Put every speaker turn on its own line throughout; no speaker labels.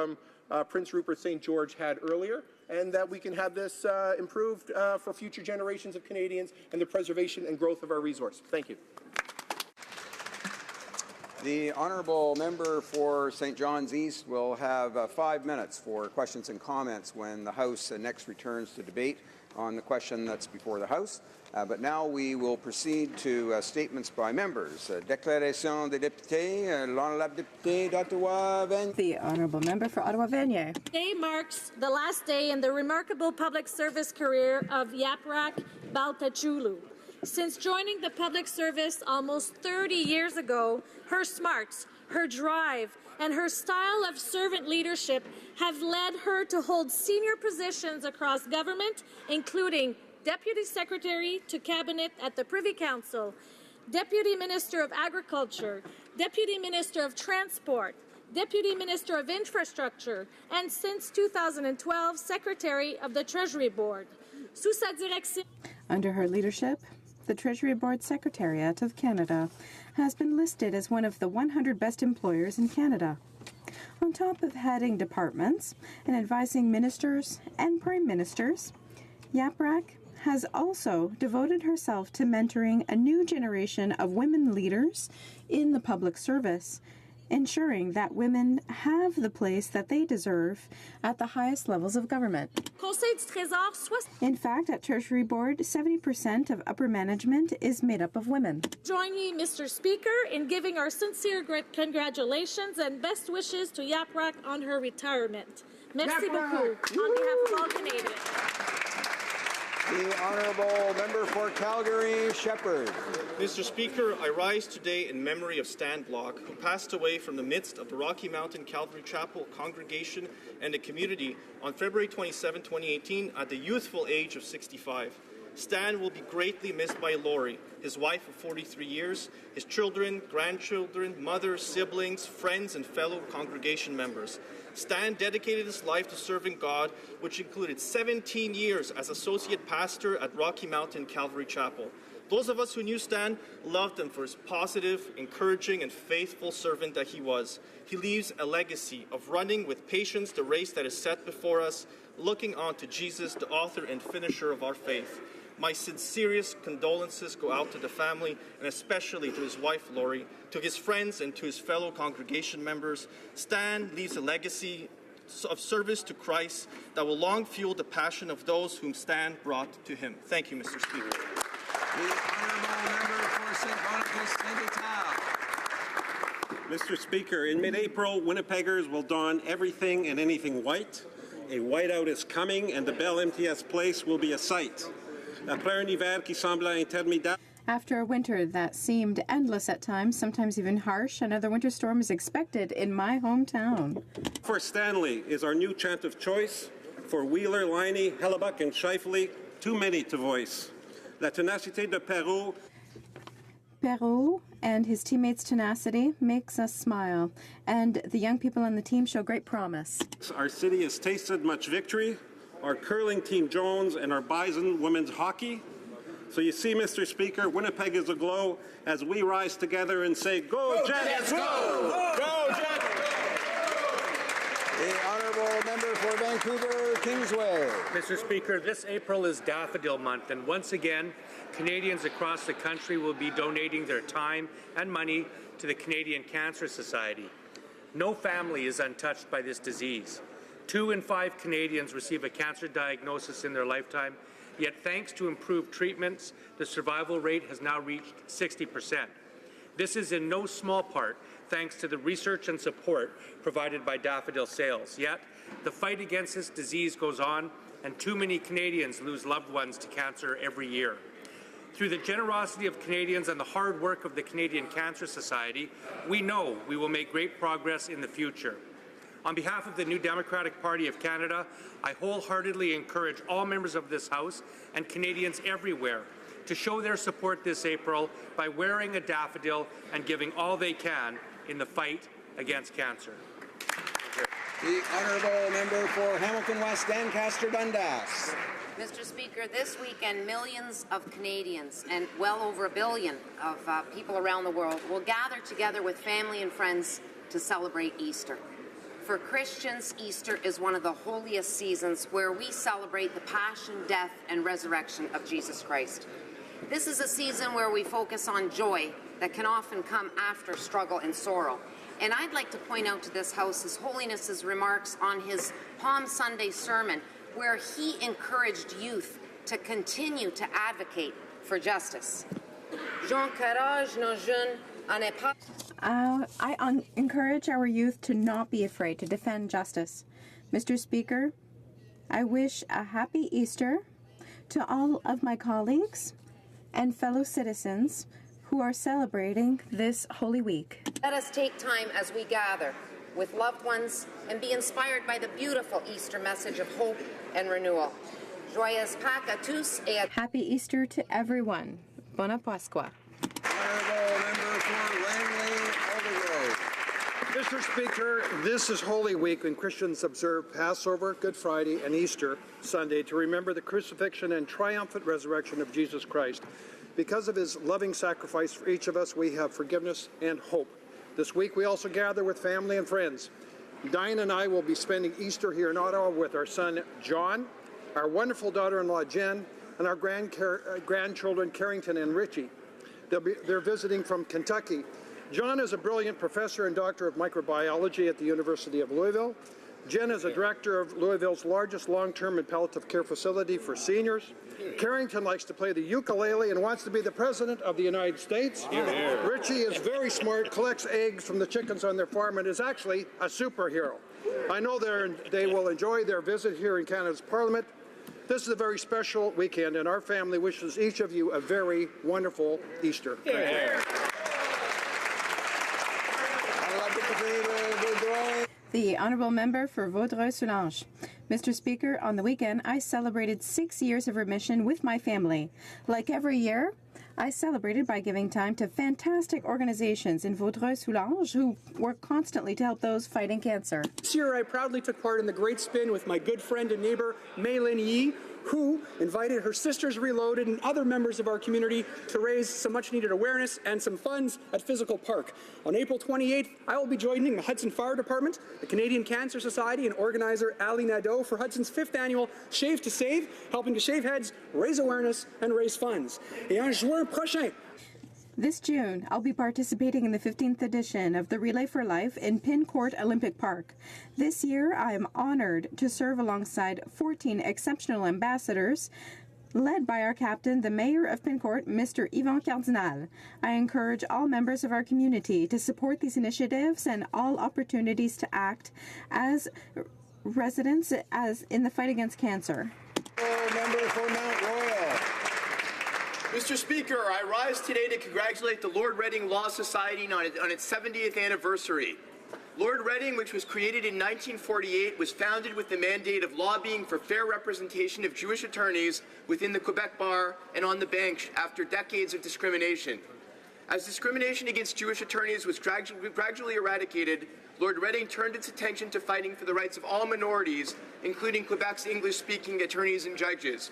from Prince Rupert St. George had earlier, and that we can have this improved for future generations of Canadians and the preservation and growth of our resource. Thank you.
The honourable member for St. John's East will have 5 minutes for questions and comments when the House next returns to debate on the question that's before the House. But now we will proceed to statements by members. Déclaration des députés, l'honorable député d'Ottawa-Vanier.
The honourable member for Ottawa-Vanier.
Today marks the last day in the remarkable public service career of Yaprak Baltachulu. Since joining the public service almost 30 years ago, her smarts, her drive, and her style of servant leadership have led her to hold senior positions across government, including Deputy Secretary to Cabinet at the Privy Council, Deputy Minister of Agriculture, Deputy Minister of Transport, Deputy Minister of Infrastructure, and since 2012, Secretary of the Treasury Board. Sous sa direction.
Under her leadership, the Treasury Board Secretariat of Canada has been listed as one of the 100 best employers in Canada. On top of heading departments and advising ministers and prime ministers, Yaprak has also devoted herself to mentoring a new generation of women leaders in the public service, ensuring that women have the place that they deserve at the highest levels of government. In fact, at Treasury Board, 70% of upper management is made up of women.
Join me, Mr. Speaker, in giving our sincere congratulations and best wishes to Yaprak on her retirement. Merci beaucoup, on behalf of all Canadians.
The honourable member for Calgary, Shepherd.
Mr. Speaker, I rise today in memory of Stan Block, who passed away from the midst of the Rocky Mountain Calvary Chapel congregation and the community on February 27, 2018, at the youthful age of 65. Stan will be greatly missed by Lori, his wife of 43 years, his children, grandchildren, mother, siblings, friends, and fellow congregation members. Stan dedicated his life to serving God, which included 17 years as associate pastor at Rocky Mountain Calvary Chapel. Those of us who knew Stan loved him for his positive, encouraging, and faithful servant that he was. He leaves a legacy of running with patience the race that is set before us, looking on to Jesus, the author and finisher of our faith. My sincerest condolences go out to the family, and especially to his wife, Lori, to his friends, and to his fellow congregation members. Stan leaves a legacy of service to Christ that will long fuel the passion of those whom Stan brought to him. Thank you, Mr. Speaker.
The honourable member for St. Boniface,
Mr. Speaker, in mid-April, Winnipeggers will don everything and anything white. A whiteout is coming, and the Bell MTS Place will be a sight. Après un hiver qui sembla interminable.
After a winter that seemed endless at times, sometimes even harsh, another winter storm is expected in my hometown.
For Stanley is our new chant of choice. For Wheeler, Liney, Hellebuck, and Shifley, too many to voice. La ténacité de Perrault.
Perrault and his teammates' tenacity makes us smile, and the young people on the team show great promise.
Our city has tasted much victory. Our curling team Jones, and our Bison women's hockey. So you see, Mr. Speaker, Winnipeg is aglow as we rise together and say, "Go Jets, go! Go Jets!"
The honourable member for Vancouver, Kingsway.
Mr. Speaker, this April is Daffodil Month, and once again, Canadians across the country will be donating their time and money to the Canadian Cancer Society. No family is untouched by this disease. 2 in 5 Canadians receive a cancer diagnosis in their lifetime, yet thanks to improved treatments, the survival rate has now reached 60%. This is in no small part thanks to the research and support provided by Daffodil Sales. Yet, the fight against this disease goes on, and too many Canadians lose loved ones to cancer every year. Through the generosity of Canadians and the hard work of the Canadian Cancer Society, we know we will make great progress in the future. On behalf of the New Democratic Party of Canada, I wholeheartedly encourage all members of this House and Canadians everywhere to show their support this April by wearing a daffodil and giving all they can in the fight against cancer.
The honourable member for Hamilton West, Lancaster, Dundas.
Mr. Speaker, this weekend millions of Canadians and well over 1 billion of people around the world will gather together with family and friends to celebrate Easter. For Christians, Easter is one of the holiest seasons where we celebrate the passion, death, and resurrection of Jesus Christ. This is a season where we focus on joy that can often come after struggle and sorrow. And I'd like to point out to this House His Holiness's remarks on his Palm Sunday sermon, where he encouraged youth to continue to advocate for justice. J'encourage nos jeunes à ne pas.
I encourage our youth to not be afraid to defend justice. Mr. Speaker, I wish a happy Easter to all of my colleagues and fellow citizens who are celebrating this Holy Week.
Let us take time as we gather with loved ones and be inspired by the beautiful Easter message of hope and renewal. Joyeuse Pâques à tous et à...
Happy Easter to everyone. Bona Pasqua.
Honourable member for Langley Aldergrove.
Mr. Speaker, this is Holy Week when Christians observe Passover, Good Friday, and Easter Sunday to remember the crucifixion and triumphant resurrection of Jesus Christ. Because of his loving sacrifice for each of us, we have forgiveness and hope. This week, we also gather with family and friends. Diane and I will be spending Easter here in Ottawa with our son, John, our wonderful daughter-in-law, Jen, and our grandchildren, Carrington and Richie. They're visiting from Kentucky. John is a brilliant professor and doctor of microbiology at the University of Louisville. Jen is a director of Louisville's largest long-term and palliative care facility for seniors. Carrington likes to play the ukulele and wants to be the President of the United States. Richie is very smart, collects eggs from the chickens on their farm, and is actually a superhero. I know they will enjoy their visit here in Canada's Parliament. This is a very special weekend, and our family wishes each of you a very wonderful Easter.
The Honourable Member for Vaudreuil-Soulanges. Mr. Speaker, on the weekend, I celebrated 6 years of remission with my family. Like every year, I celebrated by giving time to fantastic organizations in Vaudreuil-Soulanges who work constantly to help those fighting cancer.
This year, I proudly took part in the Great Spin with my good friend and neighbor, Mei-Lin Yi, who invited her Sisters Reloaded and other members of our community to raise some much-needed awareness and some funds at Physical Park. On April 28th, I will be joining the Hudson Fire Department, the Canadian Cancer Society, and organizer Ali Nadeau for Hudson's 5th annual Shave to Save, helping to shave heads, raise awareness, and raise funds. Et en juin prochain,
This June, I'll be participating in the 15th edition of the Relay for Life in Pincourt Olympic Park. This year, I am honored to serve alongside 14 exceptional ambassadors, led by our captain, the Mayor of Pincourt, Mr. Yvan Cardinal. I encourage all members of our community to support these initiatives and all opportunities to act as residents as in the fight against cancer.
Member for Mount Royal.
Mr. Speaker, I rise today to congratulate the Lord Reading Law Society on its 70th anniversary. Lord Reading, which was created in 1948, was founded with the mandate of lobbying for fair representation of Jewish attorneys within the Quebec Bar and on the bench after decades of discrimination. As discrimination against Jewish attorneys was gradually eradicated, Lord Reading turned its attention to fighting for the rights of all minorities, including Quebec's English-speaking attorneys and judges.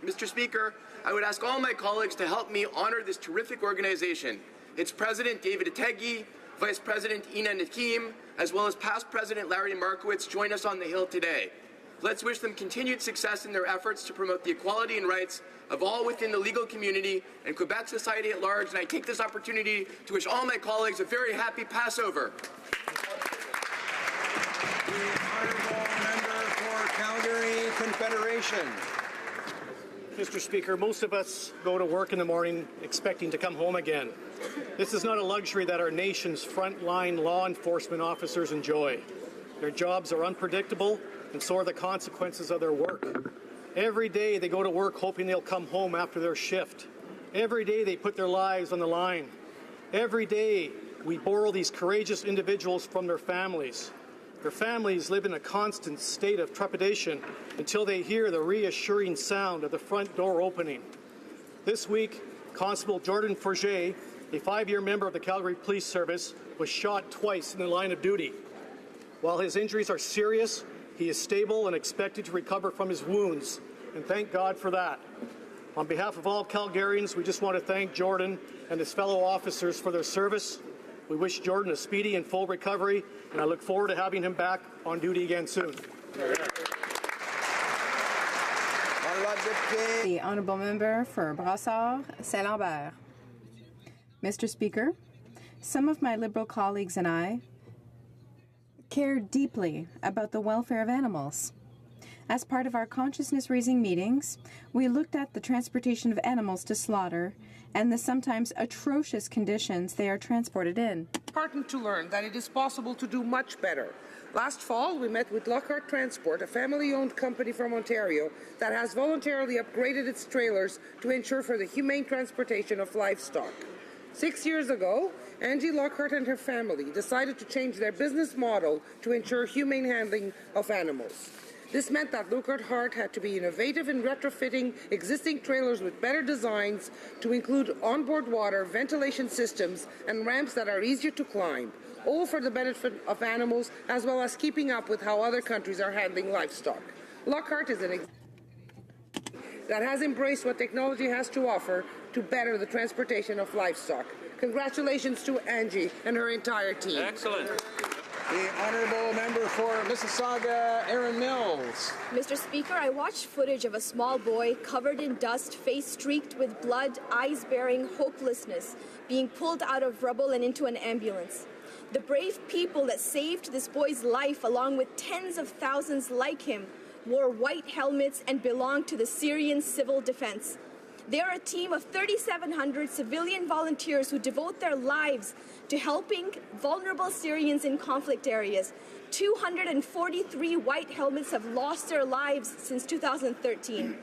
Mr. Speaker, I would ask all my colleagues to help me honor this terrific organization. Its President, David Ategi, Vice President Ina Nakim, as well as past President Larry Markowitz join us on the Hill today. Let's wish them continued success in their efforts to promote the equality and rights of all within the legal community and Quebec society at large, and I take this opportunity to wish all my colleagues a very happy Passover.
The Honourable Member for Calgary Confederation.
Mr. Speaker, most of us go to work in the morning expecting to come home again. This is not a luxury that our nation's frontline law enforcement officers enjoy. Their jobs are unpredictable, and so are the consequences of their work. Every day they go to work hoping they'll come home after their shift. Every day they put their lives on the line. Every day we borrow these courageous individuals from their families. Their families live in a constant state of trepidation until they hear the reassuring sound of the front door opening. This week, Constable Jordan Forget, a 5-year member of the Calgary Police Service, was shot twice in the line of duty. While his injuries are serious, he is stable and expected to recover from his wounds, and thank God for that. On behalf of all Calgarians, we just want to thank Jordan and his fellow officers for their service.
We wish Jordan a speedy and full recovery, and I look forward to having him back on duty again soon.
The Honourable Member for Brassard-Saint-Lambert. Mr. Speaker, some of my Liberal colleagues and I care deeply about the welfare of animals. As part of our consciousness-raising meetings, we looked at the transportation of animals to slaughter and the sometimes atrocious conditions they are transported in.
Heartened to learn that it is possible to do much better. Last fall, we met with Lockhart Transport, a family-owned company from Ontario that has voluntarily upgraded its trailers to ensure for the humane transportation of livestock. 6 years ago, Angie Lockhart and her family decided to change their business model to ensure humane handling of animals. This meant that Lockhart had to be innovative in retrofitting existing trailers with better designs to include onboard water, ventilation systems, and ramps that are easier to climb, all for the benefit of animals as well as keeping up with how other countries are handling livestock. Lockhart is an that has embraced what technology has to offer to better the transportation of livestock. Congratulations to Angie and her entire team.
Excellent. The Honourable Member for Mississauga, Aaron Mills.
Mr. Speaker, I watched footage of a small boy covered in dust, face streaked with blood, eyes bearing hopelessness, being pulled out of rubble and into an ambulance. The brave people that saved this boy's life, along with tens of thousands like him, wore white helmets and belonged to the Syrian Civil Defense. They are a team of 3,700 civilian volunteers who devote their lives to helping vulnerable Syrians in conflict areas. 243 white helmets have lost their lives since 2013.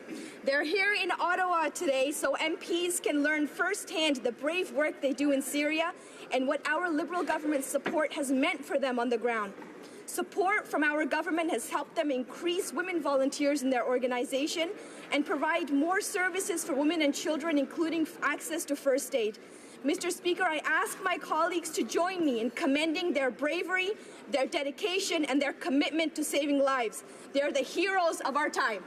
They're here in Ottawa today so MPs can learn firsthand the brave work they do in Syria and what our Liberal government's support has meant for them on the ground. Support from our government has helped them increase women volunteers in their organization and provide more services for women and children, including access to first aid. Mr. Speaker, I ask my colleagues to join me in commending their bravery, their dedication, and their commitment to saving lives. They are the heroes of our time.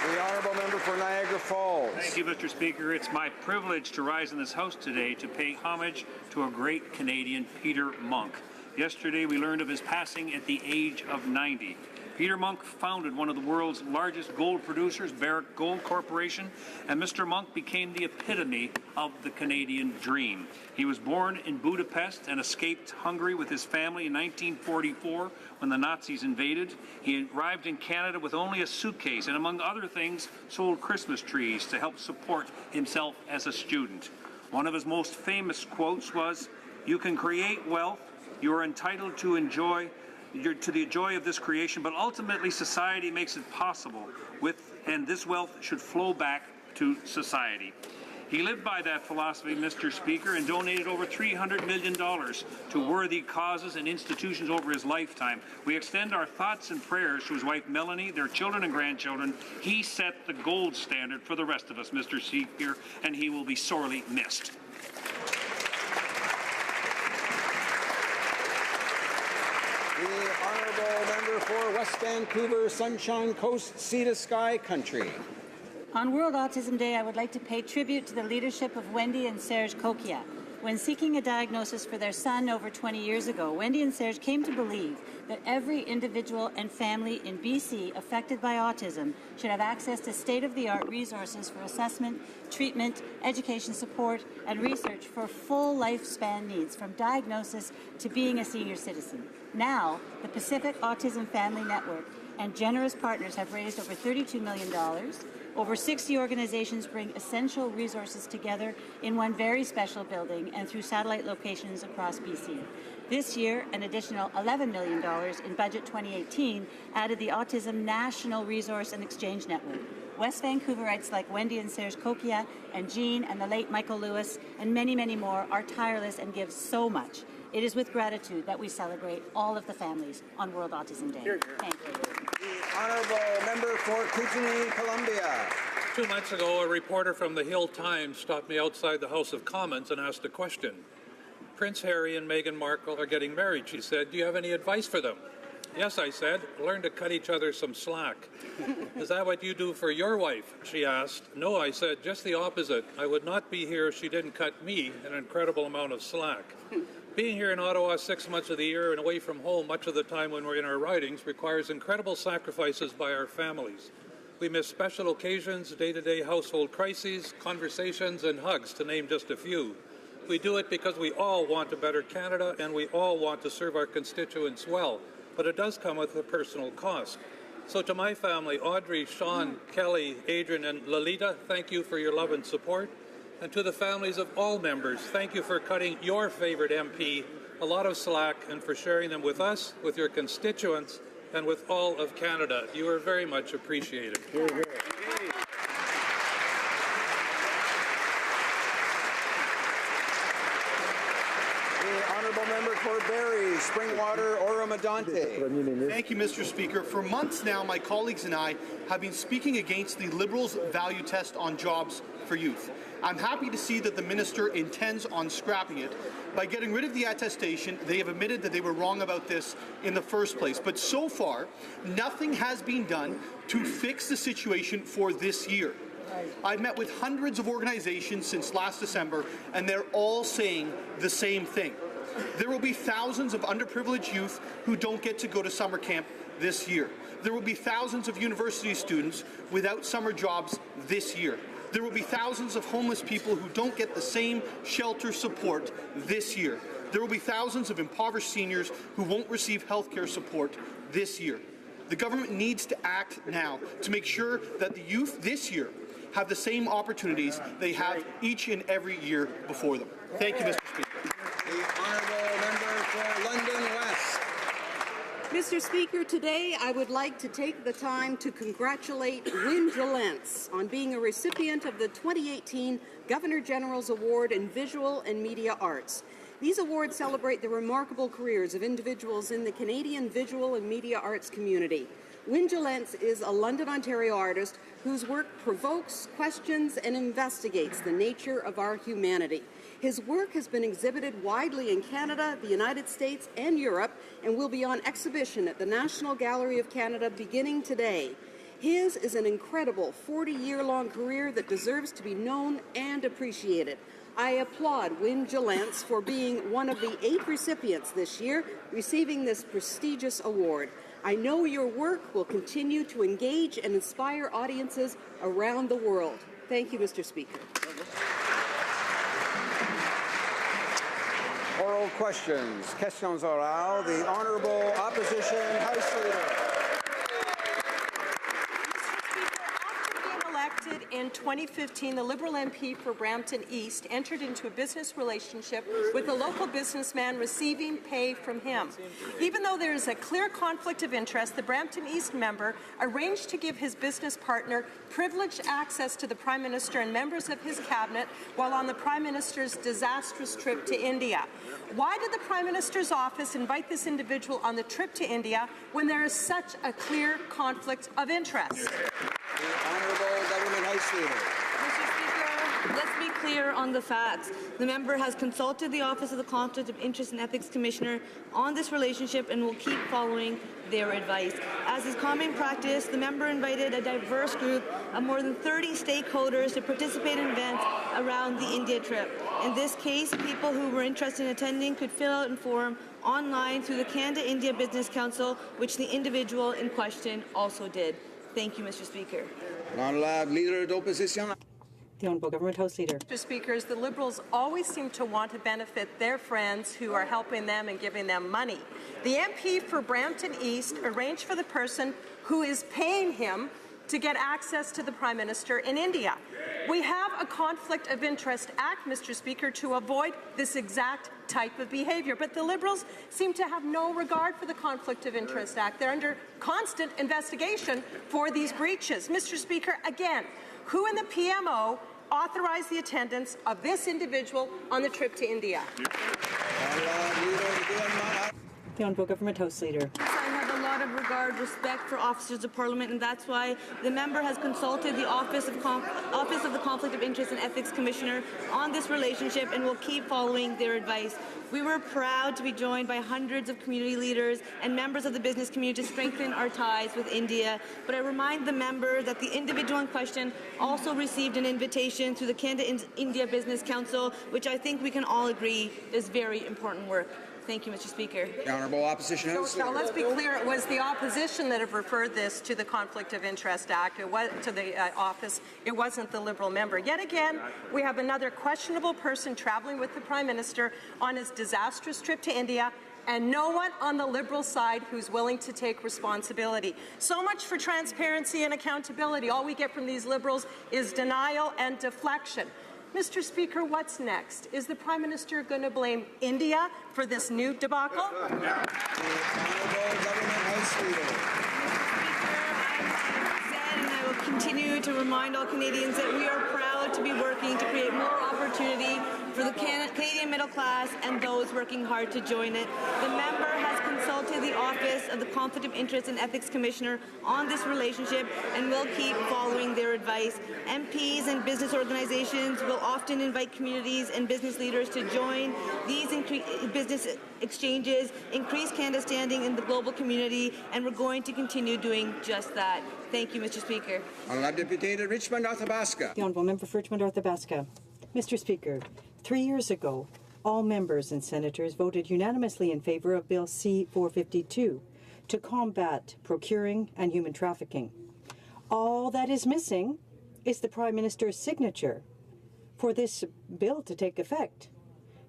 The Honourable Member for Niagara Falls.
Thank you, Mr. Speaker. It's my privilege to rise in this House today to pay homage to a great Canadian, Peter Monk. Yesterday, we learned of his passing at the age of 90. Peter Monk founded one of the world's largest gold producers, Barrick Gold Corporation, and Mr. Monk became the epitome of the Canadian dream. He was born in Budapest and escaped Hungary with his family in 1944 when the Nazis invaded. He arrived in Canada with only a suitcase and, among other things, sold Christmas trees to help support himself as a student. One of his most famous quotes was, "You can create wealth, you are entitled to the joy of this creation, but ultimately society makes it possible and this wealth should flow back to society." He lived by that philosophy, Mr. Speaker, and donated over $300 million to worthy causes and institutions over his lifetime. We extend our thoughts and prayers to his wife Melanie, their children and grandchildren. He set the gold standard for the rest of us, Mr. Speaker, and he will be sorely missed.
The Honourable Member for West Vancouver, Sunshine Coast, Sea to Sky Country.
On World Autism Day, I would like to pay tribute to the leadership of Wendy and Serge Kokia. When seeking a diagnosis for their son over 20 years ago, Wendy and Serge came to believe that every individual and family in BC affected by autism should have access to state-of-the-art resources for assessment, treatment, education support, and research for full lifespan needs, from diagnosis to being a senior citizen. Now, the Pacific Autism Family Network and generous partners have raised over $32 million. Over 60 organizations bring essential resources together in one very special building and through satellite locations across BC. This year, an additional $11 million in Budget 2018 added the Autism National Resource and Exchange Network. West Vancouverites like Wendy and Serge Kokia and Jean and the late Michael Lewis and many, many more are tireless and give so much. It is with gratitude that we celebrate all of the families on World Autism Day. Thank you.
The Honourable Member for Kootenay, Columbia.
2 months ago, a reporter from the Hill Times stopped me outside the House of Commons and asked a question. Prince Harry and Meghan Markle are getting married, she said. Do you have any advice for them? Yes, I said, learn to cut each other some slack. Is that what you do for your wife? She asked. No, I said, just the opposite. I would not be here if she didn't cut me an incredible amount of slack. Being here in Ottawa 6 months of the year and away from home much of the time when we're in our ridings requires incredible sacrifices by our families. We miss special occasions, day-to-day household crises, conversations, and hugs, to name just a few. We do it because we all want a better Canada and we all want to serve our constituents well, but it does come with a personal cost. So to my family, Audrey, Sean, Kelly, Adrian, and Lolita, thank you for your love and support. And to the families of all members, thank you for cutting your favorite MP a lot of slack and for sharing them with us, with your constituents, and with all of Canada. You are very much appreciated.
Hear, hear. The honourable member for Barrie, Springwater, Oromadante.
Thank you, Mr. Speaker. For months now, my colleagues and I have been speaking against the Liberals' value test on jobs for youth. I'm happy to see that the minister intends on scrapping it. By getting rid of the attestation, they have admitted that they were wrong about this in the first place. But so far, nothing has been done to fix the situation for this year. I've met with hundreds of organizations since last December, and they're all saying the same thing. There will be thousands of underprivileged youth who don't get to go to summer camp this year. There will be thousands of university students without summer jobs this year. There will be thousands of homeless people who don't get the same shelter support this year. There will be thousands of impoverished seniors who won't receive health care support this year. The government needs to act now to make sure that the youth this year have the same opportunities they have each and every year before them. Thank you, Mr. Speaker.
The honourable member for London West.
Mr. Speaker, today I would like to take the time to congratulate Wynne Gillentz on being a recipient of the 2018 Governor-General's Award in Visual and Media Arts. These awards celebrate the remarkable careers of individuals in the Canadian visual and media arts community. Wynne Gillentz is a London, Ontario artist whose work provokes, questions, and investigates the nature of our humanity. His work has been exhibited widely in Canada, the United States, and Europe, and will be on exhibition at the National Gallery of Canada beginning today. His is an incredible 40-year-long career that deserves to be known and appreciated. I applaud Wynne Gillentz for being one of the 8 recipients this year receiving this prestigious award. I know your work will continue to engage and inspire audiences around the world. Thank you, Mr. Speaker.
Oral questions. Questions orales. The Honourable Opposition House Leader.
Elected in 2015, the Liberal MP for Brampton East entered into a business relationship with a local businessman receiving pay from him. Even though there is a clear conflict of interest, the Brampton East member arranged to give his business partner privileged access to the Prime Minister and members of his cabinet while on the Prime Minister's disastrous trip to India. Why did the Prime Minister's office invite this individual on the trip to India when there is such a clear conflict of interest?
The Honourable Government House Leader.
Mr. Speaker, let's be clear on the facts. The member has consulted the Office of the Conflict of Interest and Ethics Commissioner on this relationship and will keep following their advice. As is common practice, the member invited a diverse group of more than 30 stakeholders to participate in events around the India trip. In this case, people who were interested in attending could fill out a form online through the Canada-India Business Council, which the individual in question also did. Thank you, Mr. Speaker.
Honourable Leader d'Opposition.
The Honourable Government House Leader. Mr. Speakers, the Liberals always seem to want to benefit their friends who are helping them and giving them money. The MP for Brampton East arranged for the person who is paying him to get access to the Prime Minister in India. We have a Conflict of Interest Act, Mr. Speaker, to avoid this exact type of behaviour. But the Liberals seem to have no regard for the Conflict of Interest Act. They're under constant investigation for these breaches. Mr. Speaker, again, who in the PMO authorized the attendance of this individual on the trip to India? The Honourable Government House Leader.
I have a lot of regard, respect for officers of Parliament, and that's why the member has consulted the Office of the Conflict of Interest and Ethics Commissioner on this relationship and will keep following their advice. We were proud to be joined by hundreds of community leaders and members of the business community to strengthen our ties with India. But I remind the member that the individual in question also received an invitation through the Canada-India Business Council, which I think we can all agree is very important work. Thank you, Mr. Speaker.
The Honourable Opposition House Leader.
Now, let's be clear. It was the opposition that have referred this to the Conflict of Interest Act, to the office. It wasn't the Liberal member. Yet again, we have another questionable person travelling with the Prime Minister on his disastrous trip to India, and no one on the Liberal side who's willing to take responsibility. So much for transparency and accountability. All we get from these Liberals is denial and deflection. Mr. Speaker, what's next? Is the Prime Minister going to blame India for this new debacle?
Honourable Government House Leader.
And I will continue to remind all Canadians that we are proud to be working to create more opportunity for the Canadian middle class and those working hard to join it. The member has consulted the Office of the Conflict of Interest and Ethics Commissioner on this relationship and will keep following their advice. MPs and business organizations will often invite communities and business leaders to join these business exchanges, increase Canada's standing in the global community, and we're going to continue doing just that. Thank you, Mr. Speaker.
Honourable Deputy Richmond Athabasca.
The Honourable Member for Richmond Athabasca. Mr. Speaker, 3 years ago, all members and senators voted unanimously in favour of Bill C-452 to combat procuring and human trafficking. All that is missing is the Prime Minister's signature for this bill to take effect.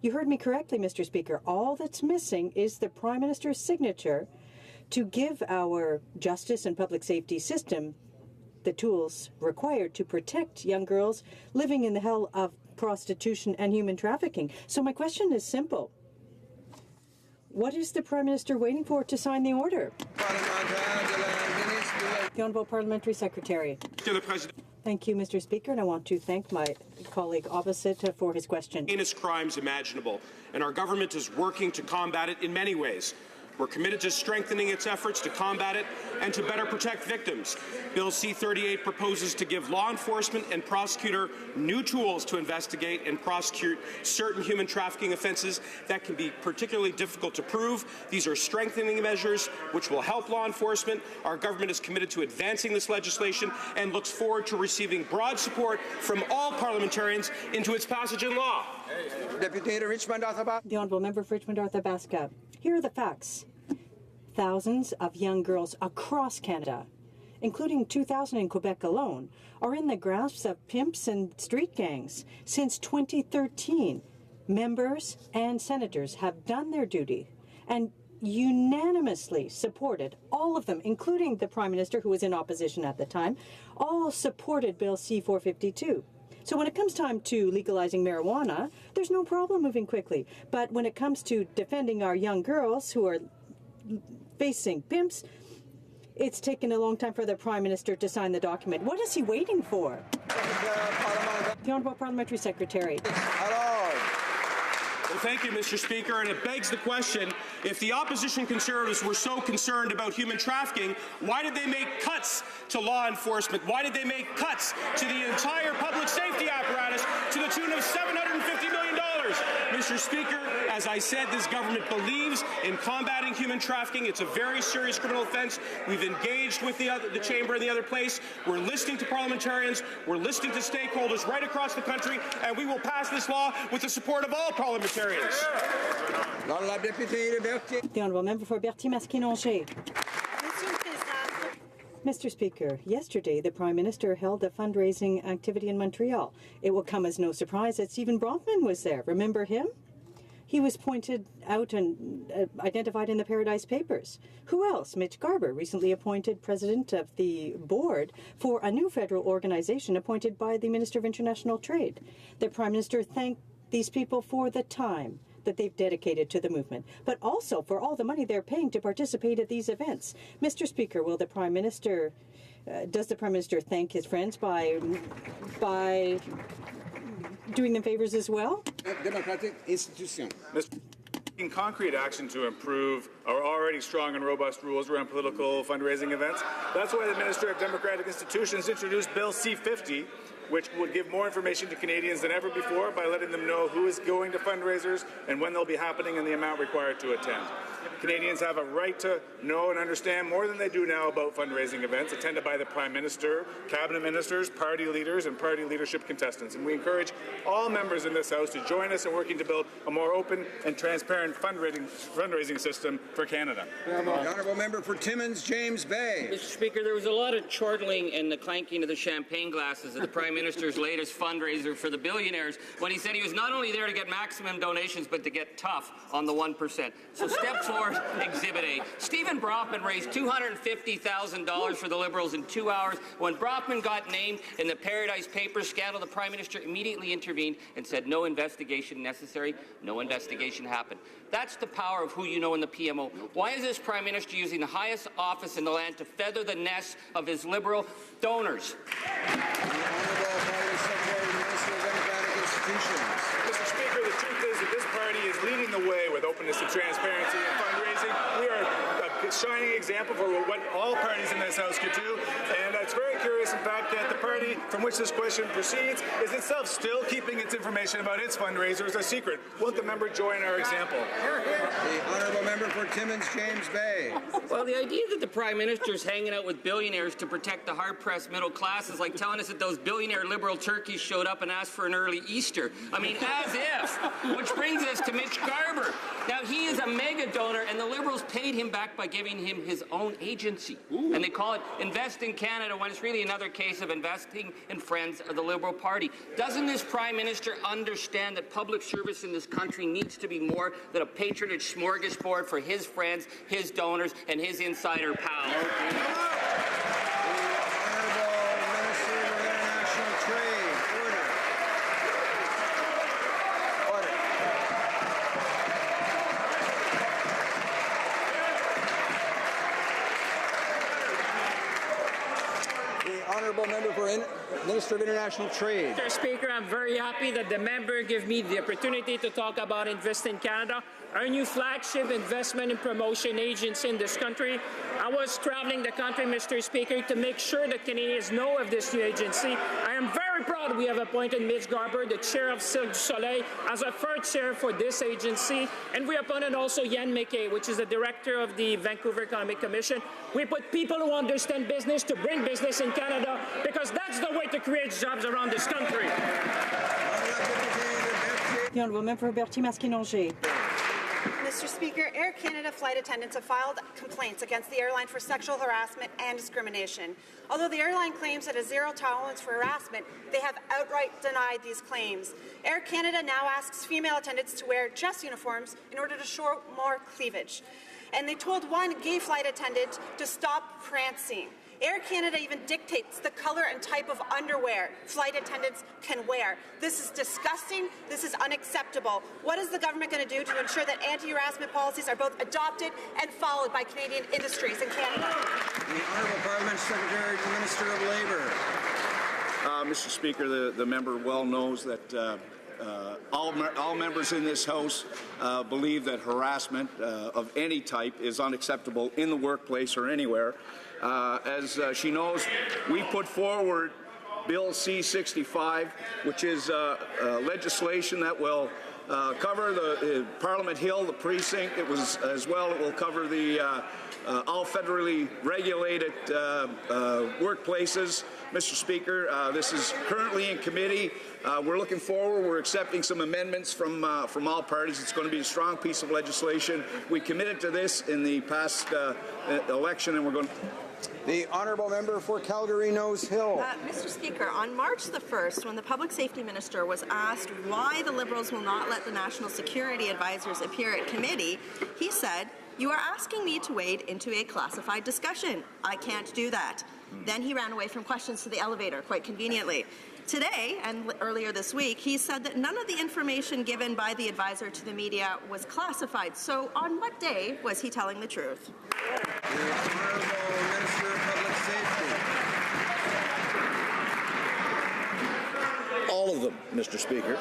You heard me correctly, Mr. Speaker. All that's missing is the Prime Minister's signature to give our justice and public safety system the tools required to protect young girls living in the hell of prostitution and human trafficking. So my question is simple. What is the Prime Minister waiting for to sign the order? The Honourable Parliamentary Secretary. Thank you, Mr. Speaker, and I want to thank my colleague opposite for his question.
Heinous crimes imaginable, and our government is working to combat it in many ways. We're committed to strengthening its efforts to combat it and to better protect victims. Bill C-38 proposes to give law enforcement and prosecutor new tools to investigate and prosecute certain human trafficking offences that can be particularly difficult to prove. These are strengthening measures which will help law enforcement. Our government is committed to advancing this legislation and looks forward to receiving broad support from all parliamentarians into its passage in law.
Deputy Richmond Athabasca.
The Honourable Member for Richmond Athabasca. Here are the facts. Thousands of young girls across Canada, including 2,000 in Quebec alone, are in the grasp of pimps and street gangs. Since 2013, members and senators have done their duty and unanimously supported, all of them, including the Prime Minister, who was in opposition at the time, all supported Bill C-452. So when it comes time to legalizing marijuana, there's no problem moving quickly. But when it comes to defending our young girls who are facing pimps, it's taken a long time for the Prime Minister to sign the document. What is he waiting for? The Honourable Parliamentary Secretary.
Well, thank you, Mr. Speaker, and it begs the question, if the opposition Conservatives were so concerned about human trafficking, why did they make cuts to law enforcement? Why did they make cuts to the entire public safety apparatus to the tune of $750 million? Mr. Speaker, as I said, this government believes in combating human trafficking. It's a very serious criminal offense. We've engaged with the Chamber and the other place. We're listening to parliamentarians. We're listening to stakeholders right across the country, and we will pass this law with the support of all parliamentarians.
The Honourable Member for Berthier-Masquinongé. Mr. Speaker, yesterday the Prime Minister held a fundraising activity in Montreal. It will come as no surprise that Stephen Bronfman was there. Remember him? He was pointed out and identified in the Paradise Papers. Who else? Mitch Garber, recently appointed president of the board for a new federal organization appointed by the Minister of International Trade. The Prime Minister thanked these people for the time that they've dedicated to the movement, but also for all the money they're paying to participate at these events. Mr. Speaker, will the Prime Minister, does the Prime Minister thank his friends by doing them favors as well?
Democratic institution.
concrete action to improve our already strong and robust rules around political fundraising events. That's why the Minister of Democratic Institutions introduced Bill C-50, which would give more information to Canadians than ever before by letting them know who is going to fundraisers and when they'll be happening and the amount required to attend. Canadians have a right to know and understand more than they do now about fundraising events attended by the Prime Minister, Cabinet Ministers, party leaders, and party leadership contestants. And we encourage all members in this House to join us in working to build a more open and transparent fundraising system for Canada.
The Honourable Member for Timmins, James Bay.
Mr. Speaker, there was a lot of chortling and the clanking of the champagne glasses at the Prime Minister's latest fundraiser for the billionaires when he said he was not only there to get maximum donations but to get tough on the 1%. So step forward. Exhibit A. Stephen Brockman raised $250,000 for the Liberals in 2 hours. When Brockman got named in the Paradise Papers scandal, the Prime Minister immediately intervened and said no investigation necessary. No investigation happened. That's the power of who you know in the PMO. Why is this Prime Minister using the highest office in the land to feather the nests of his Liberal donors?
Mr. Speaker, the truth is that this party is leading the way with openness and transparency in fundraising. We are a shining example for what all parties in this House could do, and it's very curious, in fact, that the party from which this question proceeds is itself still keeping its information about its fundraisers a secret. Won't the member join our example?
The Honourable Member for Timmins, James Bay.
Well, the idea that the Prime Minister is hanging out with billionaires to protect the hard-pressed middle class is like telling us that those billionaire Liberal turkeys showed up and asked for an early Easter. I mean, as if. Which brings us to Mitch Garber. Now, he is a mega donor, and the Liberals paid him back by giving him his own agency. Ooh. And they call it Invest in Canada, when it's really another case of investing in friends of the Liberal Party. Doesn't this Prime Minister understand that public service in this country needs to be more than a patronage smorgasbord for his friends, his donors, and his insider pals?
Honourable Member for Minister of International Trade.
Mr. Speaker, I'm very happy that the member gave me the opportunity to talk about Invest in Canada, our new flagship investment and promotion agency in this country. I was traveling the country, Mr. Speaker, to make sure that Canadians know of this new agency. I am very proud we have appointed Mitch Garber, the chair of Cirque du Soleil, as a third chair for this agency. And we appointed also Yan McKay, which is the director of the Vancouver Economic Commission. We put people who understand business to bring business in Canada, because that's the way to create jobs around this country.
The Honourable Member for Berthier-Masquinongé.
Mr. Speaker, Air Canada flight attendants have filed complaints against the airline for sexual harassment and discrimination. Although the airline claims it has zero tolerance for harassment, they have outright denied these claims. Air Canada now asks female attendants to wear dress uniforms in order to show more cleavage. And they told one gay flight attendant to stop prancing. Air Canada even dictates the color and type of underwear flight attendants can wear. This is disgusting. This is unacceptable. What is the government going to do to ensure that anti-harassment policies are both adopted and followed by Canadian industries in Canada?
The Honourable Parliament Secretary to the Minister of Labour.
Mr. Speaker, the member well knows that all members in this House believe that harassment of any type is unacceptable in the workplace or anywhere. As she knows, we put forward Bill C-65, which is legislation that will cover the Parliament Hill, the precinct. It was as well. It will cover the all federally regulated workplaces. Mr. Speaker, this is currently in committee. We're looking forward. We're accepting some amendments from all parties. It's going to be a strong piece of legislation. We committed to this in the past election, and we're going to...
The Honourable Member for Calgary-Nose Hill.
Mr. Speaker, on March the 1st, when the Public Safety Minister was asked why the Liberals will not let the National Security Advisors appear at committee, he said, "You are asking me to wade into a classified discussion. I can't do that." Then he ran away from questions to the elevator, quite conveniently. Today, and earlier this week, he said that none of the information given by the advisor to the media was classified. So on what day was he telling the truth?
The Honourable Minister of Public Safety.
All of them, Mr. Speaker.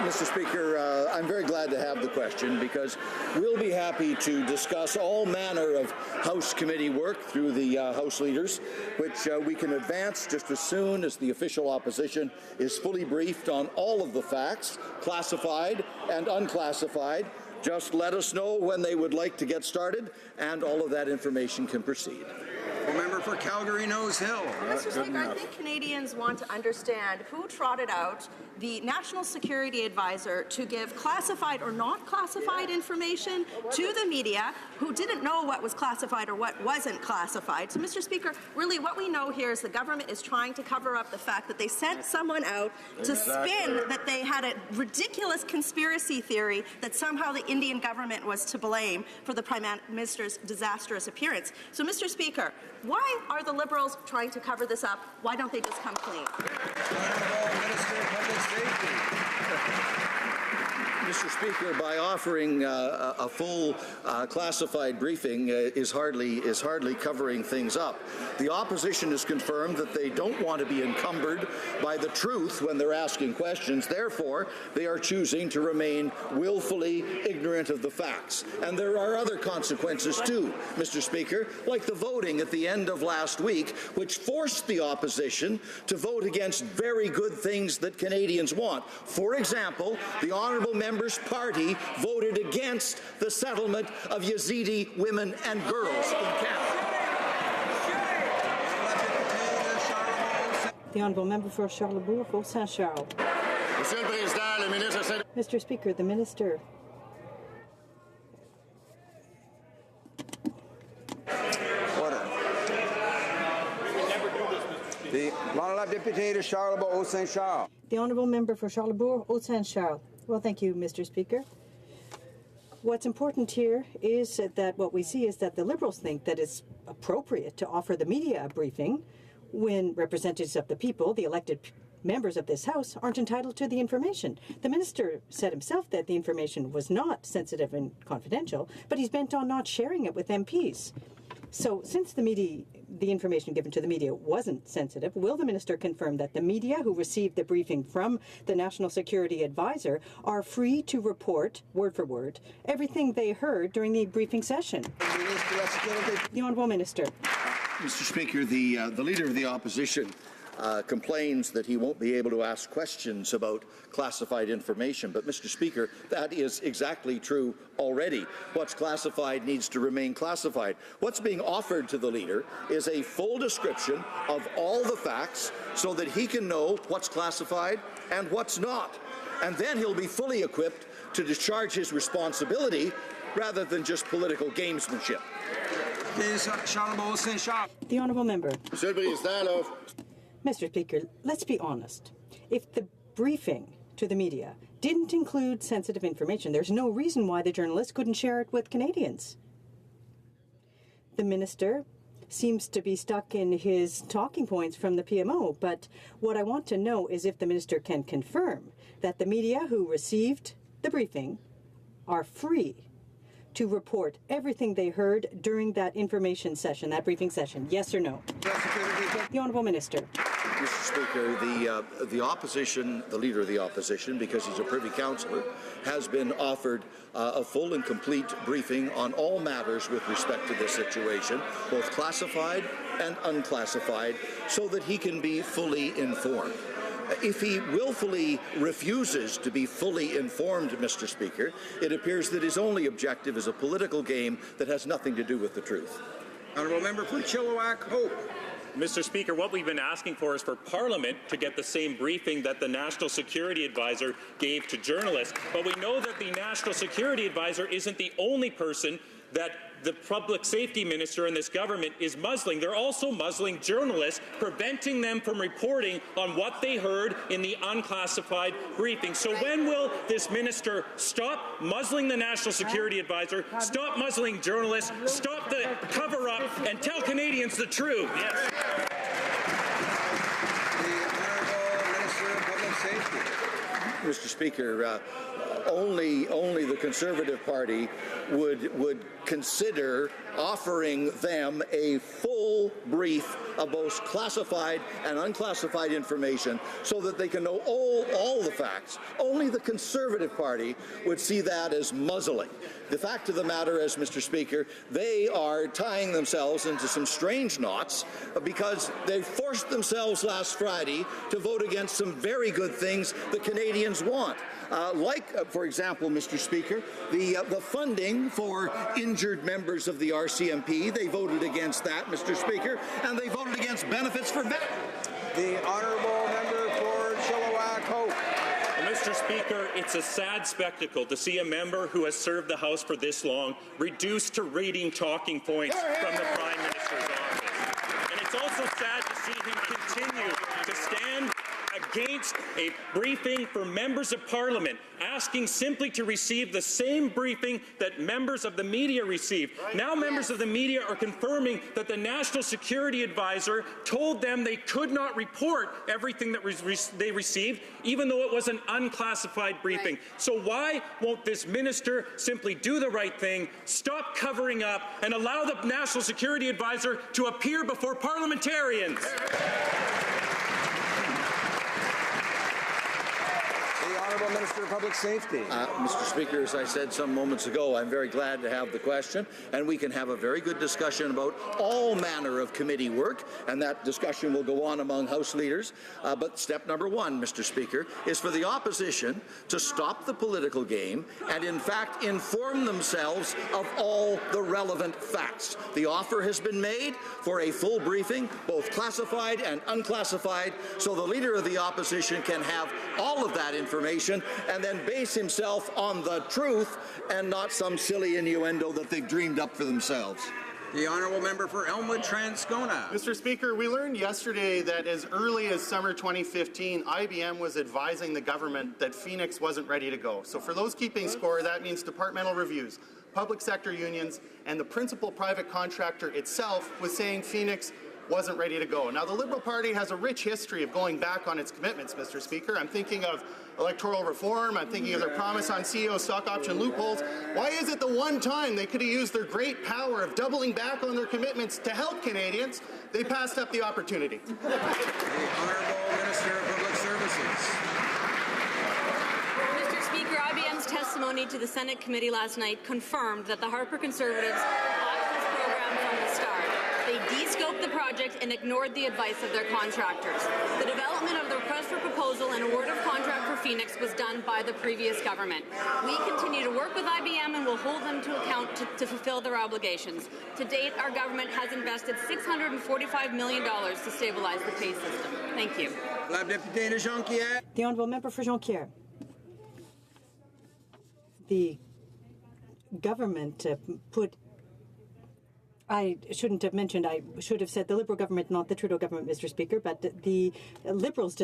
Mr. Speaker, I'm very glad to have the question because we'll be happy to discuss all manner of House committee work through the House leaders, which we can advance just as soon as the official opposition is fully briefed on all of the facts, classified and unclassified. Just let us know when they would like to get started, and all of that information can proceed.
Well, member for Calgary Nose Hill.
Mr. Speaker, I think Canadians want to understand who trotted out the National Security Advisor to give classified or not classified information to the media who didn't know what was classified or what wasn't classified. So, Mr. Speaker, really what we know here is the government is trying to cover up the fact that they sent someone out to spin that they had a ridiculous conspiracy theory that somehow the Indian government was to blame for the Prime Minister's disastrous appearance. So, Mr. Speaker, why are the Liberals trying to cover this up? Why don't they just come clean?
Minister of Public Safety.
Mr. Speaker, by offering a full classified briefing is hardly covering things up. The opposition has confirmed that they don't want to be encumbered by the truth when they're asking questions. Therefore, they are choosing to remain willfully ignorant of the facts. And there are other consequences too, Mr. Speaker, like the voting at the end of last week, which forced the opposition to vote against very good things that Canadians want. For example, the honourable member's party voted against the settlement of Yazidi women and girls in Canada.
The honourable member for Charlebourg, Saint-Charles. Mr. Speaker, the minister.
Order. The honourable député de Charlebourg, Saint-Charles.
The honourable member for Charlebourg, Saint-Charles. Well, thank you, Mr. Speaker. What's important here is that what we see is that the Liberals think that it's appropriate to offer the media a briefing when representatives of the people, the elected members of this House, aren't entitled to the information. The minister said himself that the information was not sensitive and confidential, but he's bent on not sharing it with MPs. So since the information given to the media wasn't sensitive, will the minister confirm that the media who received the briefing from the National Security Advisor are free to report, word for word, everything they heard during the briefing session? The Honourable Minister.
Mr. Speaker, the Leader of the Opposition complains that he won't be able to ask questions about classified information. But, Mr. Speaker, that is exactly true already. What's classified needs to remain classified. What's being offered to the Leader is a full description of all the facts so that he can know what's classified and what's not. And then he'll be fully equipped to discharge his responsibility rather than just political gamesmanship.
The honourable member. Mr. Speaker, let's be honest. If the briefing to the media didn't include sensitive information, there's no reason why the journalists couldn't share it with Canadians. The minister seems to be stuck in his talking points from the PMO, but what I want to know is if the minister can confirm that the media who received the briefing are free to report everything they heard during that information session, that briefing session. Yes or no? The Honourable Minister.
Mr. Speaker, the opposition, the Leader of the Opposition, because he's a Privy Councillor, has been offered a full and complete briefing on all matters with respect to this situation, both classified and unclassified, so that he can be fully informed. If he willfully refuses to be fully informed, Mr. Speaker, it appears that his only objective is a political game that has nothing to do with the truth.
Honourable Member for Chilliwack, Hope.
Mr. Speaker, what we've been asking for is for Parliament to get the same briefing that the National Security Advisor gave to journalists. But we know that the National Security Advisor isn't the only person that the Public Safety Minister in this government is muzzling. They're also muzzling journalists, preventing them from reporting on what they heard in the unclassified briefing. So when will this minister stop muzzling the National Security Advisor, stop muzzling journalists, stop the cover-up, and tell Canadians the truth? Yes.
Mr. Speaker, only the Conservative Party would consider offering them a full brief of both classified and unclassified information so that they can know all the facts. Only the Conservative Party would see that as muzzling. The fact of the matter is, Mr. Speaker, they are tying themselves into some strange knots because they forced themselves last Friday to vote against some very good things the Canadians want. For example, Mr. Speaker, the funding for injured members of the RCMP, they voted against that, Mr. Speaker, and they voted against benefits for veterans.
The honourable member for Chilliwack Hope.
Mr. Speaker, it's a sad spectacle to see a member who has served the House for this long reduced to reading talking points from the Prime Minister's office. And it's also sad to see him continue to stand against a briefing for members of Parliament, asking simply to receive the same briefing that members of the media received. Right. Now members of the media are confirming that the National Security Advisor told them they could not report everything that they received, even though it was an unclassified briefing. Right. So why won't this minister simply do the right thing, stop covering up, and allow the National Security Advisor to appear before parliamentarians?
Honourable Minister of Public Safety.
Mr. Speaker, as I said some moments ago, I'm very glad to have the question, and we can have a very good discussion about all manner of committee work, and that discussion will go on among House leaders. But step number one, Mr. Speaker, is for the opposition to stop the political game and, in fact, inform themselves of all the relevant facts. The offer has been made for a full briefing, both classified and unclassified, so the Leader of the Opposition can have all of that information and then base himself on the truth and not some silly innuendo that they've dreamed up for themselves.
The honourable member for Elmwood Transcona.
Mr. Speaker, we learned yesterday that as early as summer 2015, IBM was advising the government that Phoenix wasn't ready to go. So for those keeping score, that means departmental reviews, public sector unions, and the principal private contractor itself was saying Phoenix wasn't ready to go. Now, the Liberal Party has a rich history of going back on its commitments, Mr. Speaker. I'm thinking of electoral reform. I'm thinking of their promise on CEO stock option loopholes. Why is it the one time they could have used their great power of doubling back on their commitments to help Canadians, they passed up the opportunity?
The Honourable Minister of Public Services.
Mr. Speaker, IBM's testimony to the Senate committee last night confirmed that the Harper Conservatives blocked this program from the start. They de-scoped the project and ignored the advice of their contractors. The development of the request for proposal and award of contract for Phoenix was done by the previous government. We continue to work with IBM and will hold them to account to fulfill their obligations. To date, our government has invested $645 million to stabilize the pay system. Thank you.
La députée de Jonquière.
The honourable member for Jonquière. The government I shouldn't have mentioned, I should have said the Liberal government, not the Trudeau government, Mr. Speaker, but the Liberals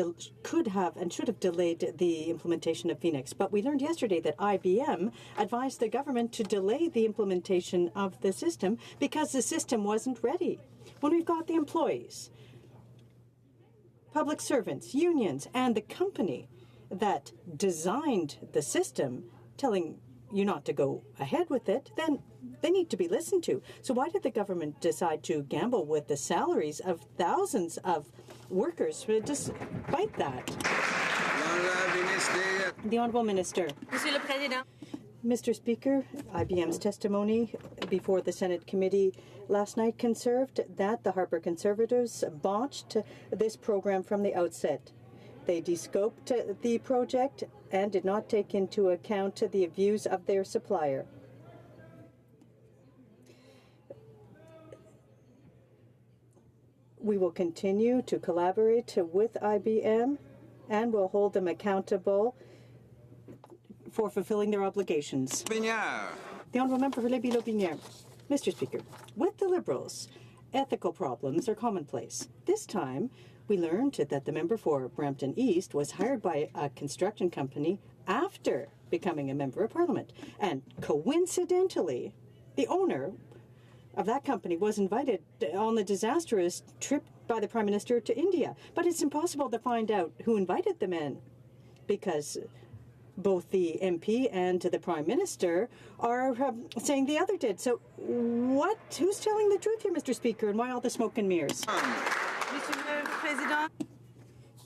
could have and should have delayed the implementation of Phoenix. But we learned yesterday that IBM advised the government to delay the implementation of the system because the system wasn't ready. When we've got the employees, public servants, unions, and the company that designed the system telling you not to go ahead with it, then they need to be listened to. So why did the government decide to gamble with the salaries of thousands of workers despite that? The Honourable Minister.
Monsieur le Président.
Mr. Speaker, IBM's testimony before the Senate committee last night conserved that the Harper Conservatives botched this program from the outset. They de-scoped the project and did not take into account the views of their supplier. We will continue to collaborate with IBM and will hold them accountable for fulfilling their obligations.
Bignard.
The Honourable Member for Lévis-Lotbinière. Mr. Speaker, with the Liberals, ethical problems are commonplace. This time, we learned that the member for Brampton East was hired by a construction company after becoming a member of Parliament. And coincidentally, the owner of that company was invited on the disastrous trip by the Prime Minister to India. But it's impossible to find out who invited the men because both the MP and the Prime Minister are saying the other did. So who's telling the truth here, Mr. Speaker, and why all the smoke and mirrors?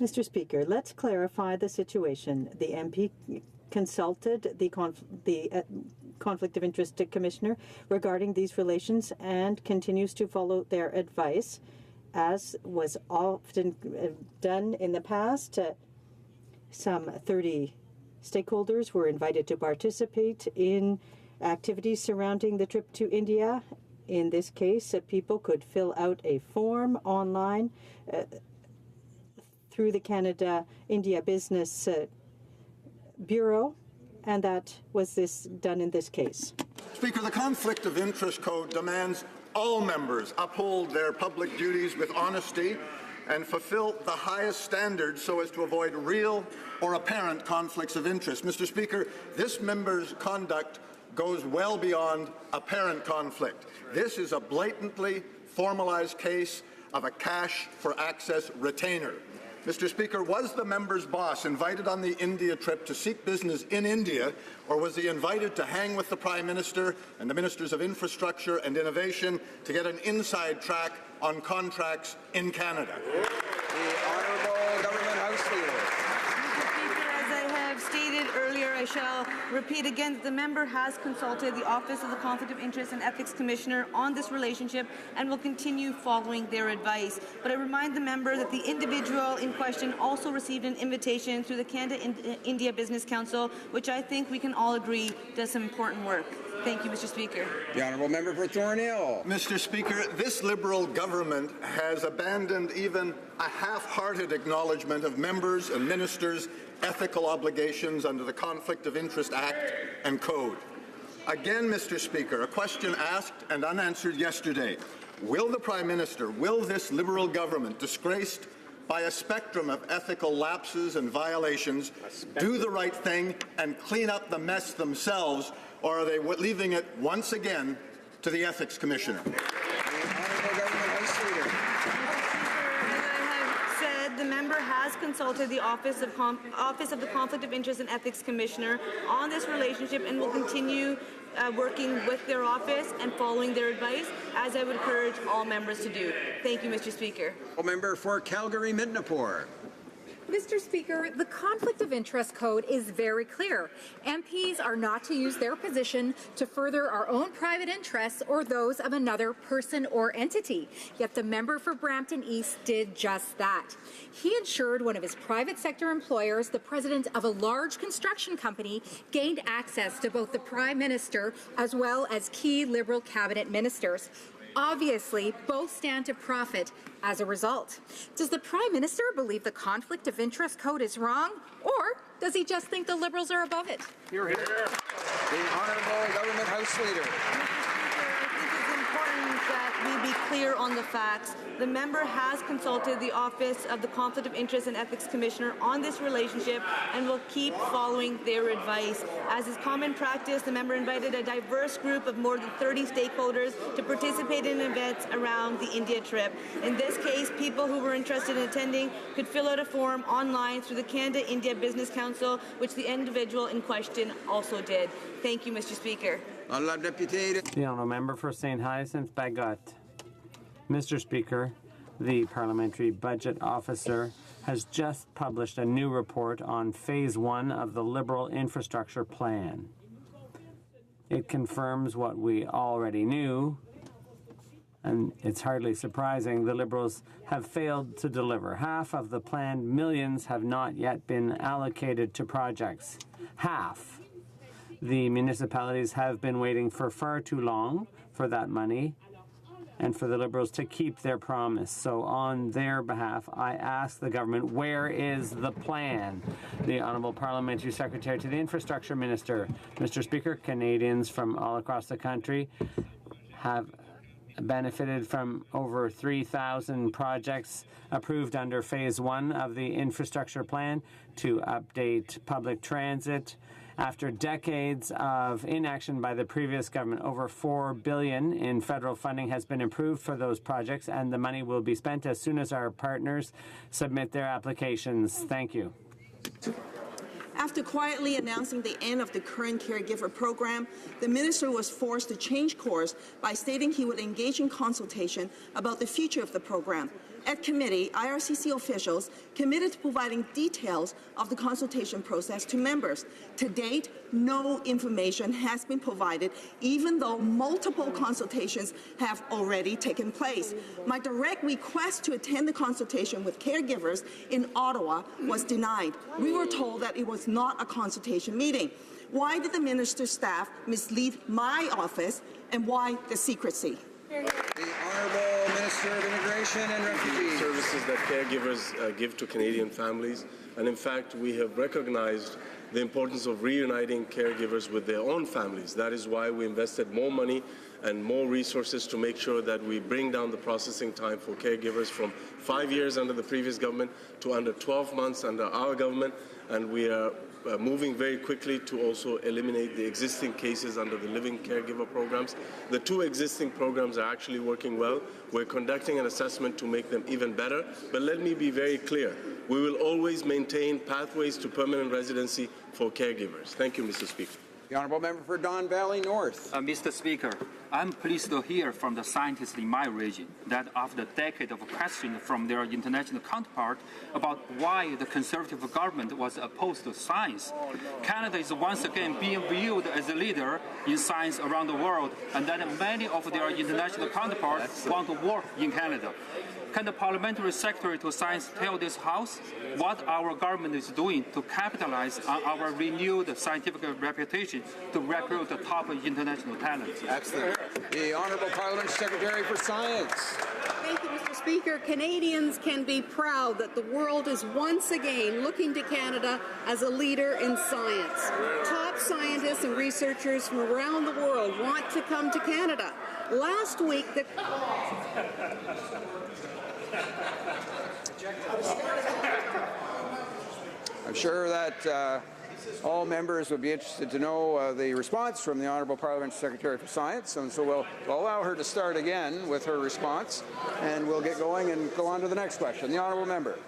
Mr. Speaker, let's clarify the situation. The MP consulted the Conflict of Interest Commissioner regarding these relations and continues to follow their advice, as was often done in the past. Some 30 stakeholders were invited to participate in activities surrounding the trip to India. In this case, people could fill out a form online through the Canada-India Business Bureau, and that was done in this case.
Speaker, the Conflict of Interest Code demands all members uphold their public duties with honesty and fulfill the highest standards so as to avoid real or apparent conflicts of interest. Mr. Speaker, this member's conduct goes well beyond apparent conflict. This is a blatantly formalized case of a cash-for-access retainer. Mr. Speaker, was the member's boss invited on the India trip to seek business in India, or was he invited to hang with the Prime Minister and the Ministers of Infrastructure and Innovation to get an inside track on contracts in Canada?
The Honourable Government House Leader.
Stated earlier, I shall repeat again that the member has consulted the Office of the Conflict of Interest and Ethics Commissioner on this relationship and will continue following their advice. But I remind the member that the individual in question also received an invitation through the Canada-India Business Council, which I think we can all agree does some important work. Thank you, Mr. Speaker.
The Honourable Member for Thornhill.
Mr. Speaker, this Liberal government has abandoned even a half-hearted acknowledgement of members and ministers' ethical obligations under the Conflict of Interest Act and Code. Again, Mr. Speaker, a question asked and unanswered yesterday. Will the Prime Minister, will this Liberal government, disgraced by a spectrum of ethical lapses and violations, do the right thing and clean up the mess themselves, or are they leaving it once again to the Ethics Commissioner?
The member has consulted the Office of the Conflict of Interest and Ethics Commissioner on this relationship and will continue working with their office and following their advice, as I would encourage all members to do. Thank you, Mr. Speaker.
Member for Calgary-Midnapore.
Mr. Speaker, the Conflict of Interest Code is very clear. MPs are not to use their position to further our own private interests or those of another person or entity. Yet the member for Brampton East did just that. He ensured one of his private sector employers, the president of a large construction company, gained access to both the Prime Minister as well as key Liberal cabinet ministers. Obviously, both stand to profit as a result. Does the Prime Minister believe the Conflict of Interest Code is wrong, or does he just think the Liberals are above it?
Hear, hear. The Honourable Government House Leader.
That we be clear on the facts. The member has consulted the Office of the Conflict of Interest and Ethics Commissioner on this relationship and will keep following their advice. As is common practice, the member invited a diverse group of more than 30 stakeholders to participate in events around the India trip. In this case, people who were interested in attending could fill out a form online through the Canada-India Business Council, which the individual in question also did. Thank you, Mr. Speaker.
The Honourable Member for St. Hyacinthe Bagot. Mr. Speaker, the Parliamentary Budget Officer has just published a new report on Phase 1 of the Liberal Infrastructure Plan. It confirms what we already knew, and it's hardly surprising the Liberals have failed to deliver. Half of the planned millions have not yet been allocated to projects. Half. The municipalities have been waiting for far too long for that money and for the Liberals to keep their promise. So on their behalf, I ask the government, where is the plan? The Honourable Parliamentary Secretary to the Infrastructure Minister. Mr. Speaker, Canadians from all across the country have benefited from over 3,000 projects approved under Phase 1 of the infrastructure plan to update public transit. After decades of inaction by the previous government, over $4 billion in federal funding has been approved for those projects, and the money will be spent as soon as our partners submit their applications. Thank you.
After quietly announcing the end of the current caregiver program, the minister was forced to change course by stating he would engage in consultation about the future of the program. At committee, IRCC officials committed to providing details of the consultation process to members. To date, no information has been provided, even though multiple consultations have already taken place. My direct request to attend the consultation with caregivers in Ottawa was denied. We were told that it was not a consultation meeting. Why did the minister's staff mislead my office, and why the secrecy?
The Honourable Minister of Immigration and Refugees.
Services that caregivers give to Canadian families, and in fact we have recognized the importance of reuniting caregivers with their own families. That is why we invested more money and more resources to make sure that we bring down the processing time for caregivers from 5 years under the previous government to under 12 months under our government, and we are moving very quickly to also eliminate the existing cases under the living caregiver programs. The two existing programs are actually working well. We're conducting an assessment to make them even better. But let me be very clear. We will always maintain pathways to permanent residency for caregivers. Thank you, Mr. Speaker.
The Honourable Member for Don Valley North.
Mr. Speaker, I'm pleased to hear from the scientists in my region that after a decade of questions from their international counterpart about why the Conservative government was opposed to science, Canada is once again being viewed as a leader in science around the world, and that many of their international counterparts want to work in Canada. Can the Parliamentary Secretary to Science tell this House what our government is doing to capitalize on our renewed scientific reputation to recruit the top international talent?
Excellent. The Honourable Parliamentary Secretary for Science.
Thank you, Mr. Speaker. Canadians can be proud that the world is once again looking to Canada as a leader in science. Top scientists and researchers from around the world want to come to Canada. Last week,
I'm sure that all members would be interested to know the response from the Honourable Parliamentary Secretary for Science, and so we'll allow her to start again with her response, and we'll get going and go on to the next question. The Honourable Member.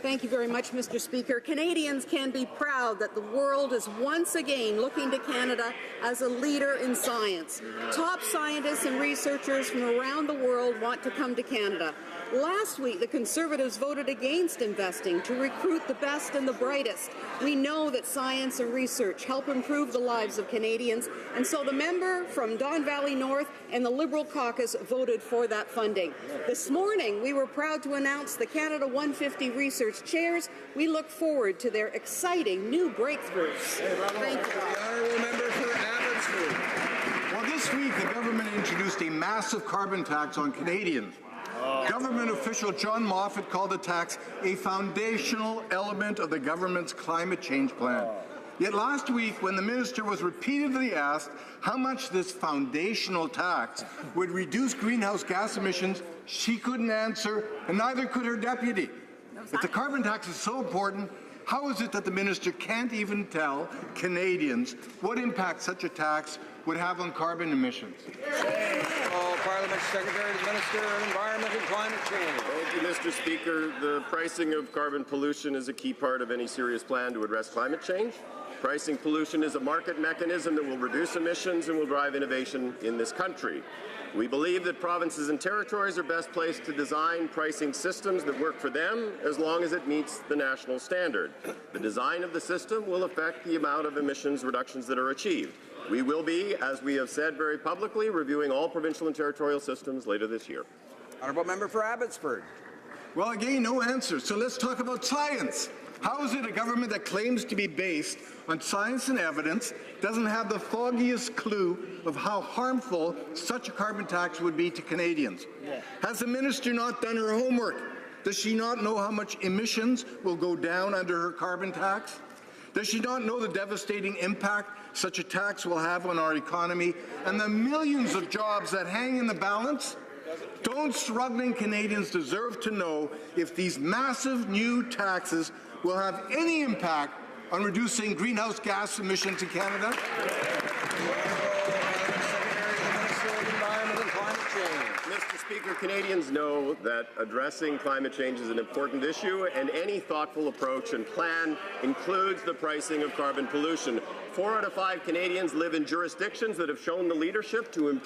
Thank you very much, Mr. Speaker. Canadians can be proud that the world is once again looking to Canada as a leader in science. Top scientists and researchers from around the world want to come to Canada. Last week, the Conservatives voted against investing to recruit the best and the brightest. We know that science and research help improve the lives of Canadians, and so the member from Don Valley North and the Liberal caucus voted for that funding. This morning, we were proud to announce the Canada 150 Research Chairs. We look forward to their exciting new breakthroughs. Thank you.
The Honourable Member for Abbotsford.
Well, this week, the government introduced a massive carbon tax on Canadians. Government official John Moffat called the tax a foundational element of the government's climate change plan. Yet last week, when the minister was repeatedly asked how much this foundational tax would reduce greenhouse gas emissions, she couldn't answer, and neither could her deputy. If the carbon tax is so important, how is it that the minister can't even tell Canadians what impact such a tax would have on carbon emissions?
Parliament Secretary to the Minister of Environment and Climate Change.
Thank you, Mr. Speaker. The pricing of carbon pollution is a key part of any serious plan to address climate change. Pricing pollution is a market mechanism that will reduce emissions and will drive innovation in this country. We believe that provinces and territories are best placed to design pricing systems that work for them as long as it meets the national standard. The design of the system will affect the amount of emissions reductions that are achieved. We will be, as we have said very publicly, reviewing all provincial and territorial systems later this year.
Honourable Member for Abbotsford.
Well, again, no answer. So let's talk about science. How is it a government that claims to be based on science and evidence doesn't have the foggiest clue of how harmful such a carbon tax would be to Canadians? Has the minister not done her homework? Does she not know how much emissions will go down under her carbon tax? Does she not know the devastating impact such a tax will have on our economy and the millions of jobs that hang in the balance? Don't struggling Canadians deserve to know if these massive new taxes will have any impact on reducing greenhouse gas emissions in Canada?
Mr. Speaker, Canadians know that addressing climate change is an important issue, and any thoughtful approach and plan includes the pricing of carbon pollution. 4 out of 5 Canadians live in jurisdictions that have shown the leadership to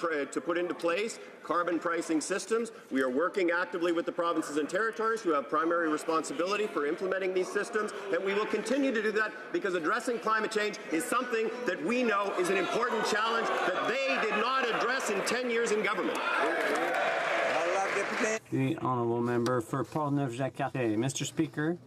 put into place carbon pricing systems. We are working actively with the provinces and territories who have primary responsibility for implementing these systems, and we will continue to do that because addressing climate change is something that we know is an important challenge that they did not address in 10 years in government.
The Honourable Member for Portneuf-Jacques-Cartier. Mr. Speaker,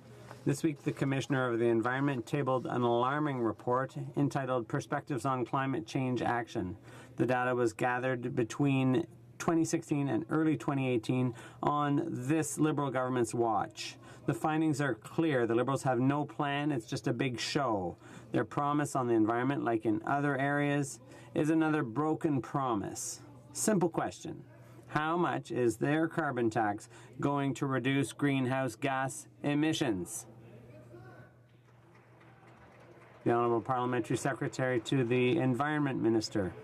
this week the Commissioner of the Environment tabled an alarming report entitled Perspectives on Climate Change Action. The data was gathered between 2016 and early 2018 on this Liberal government's watch. The findings are clear. The Liberals have no plan. It's just a big show. Their promise on the environment, like in other areas, is another broken promise. Simple question. How much is their carbon tax going to reduce greenhouse gas emissions? The Honourable Parliamentary Secretary to the Environment Minister.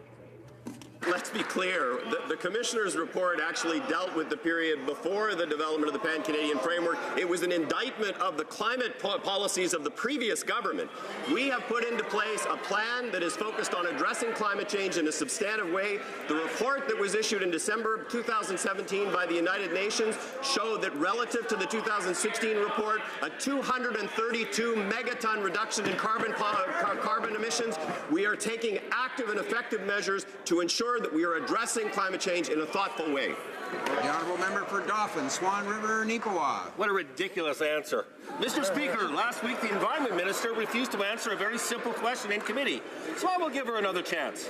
Let's be clear, the Commissioner's report actually dealt with the period before the development of the Pan-Canadian Framework. It was an indictment of the climate policies of the previous government. We have put into place a plan that is focused on addressing climate change in a substantive way. The report that was issued in December 2017 by the United Nations showed that relative to the 2016 report, a 232 megaton reduction in carbon emissions. We are taking active and effective measures to ensure that we are addressing climate change in a thoughtful way.
The Honourable Member for Dauphin, Swan River, Neepawa.
What a ridiculous answer. Mr. Speaker, last week the Environment Minister refused to answer a very simple question in committee, so I will give her another chance.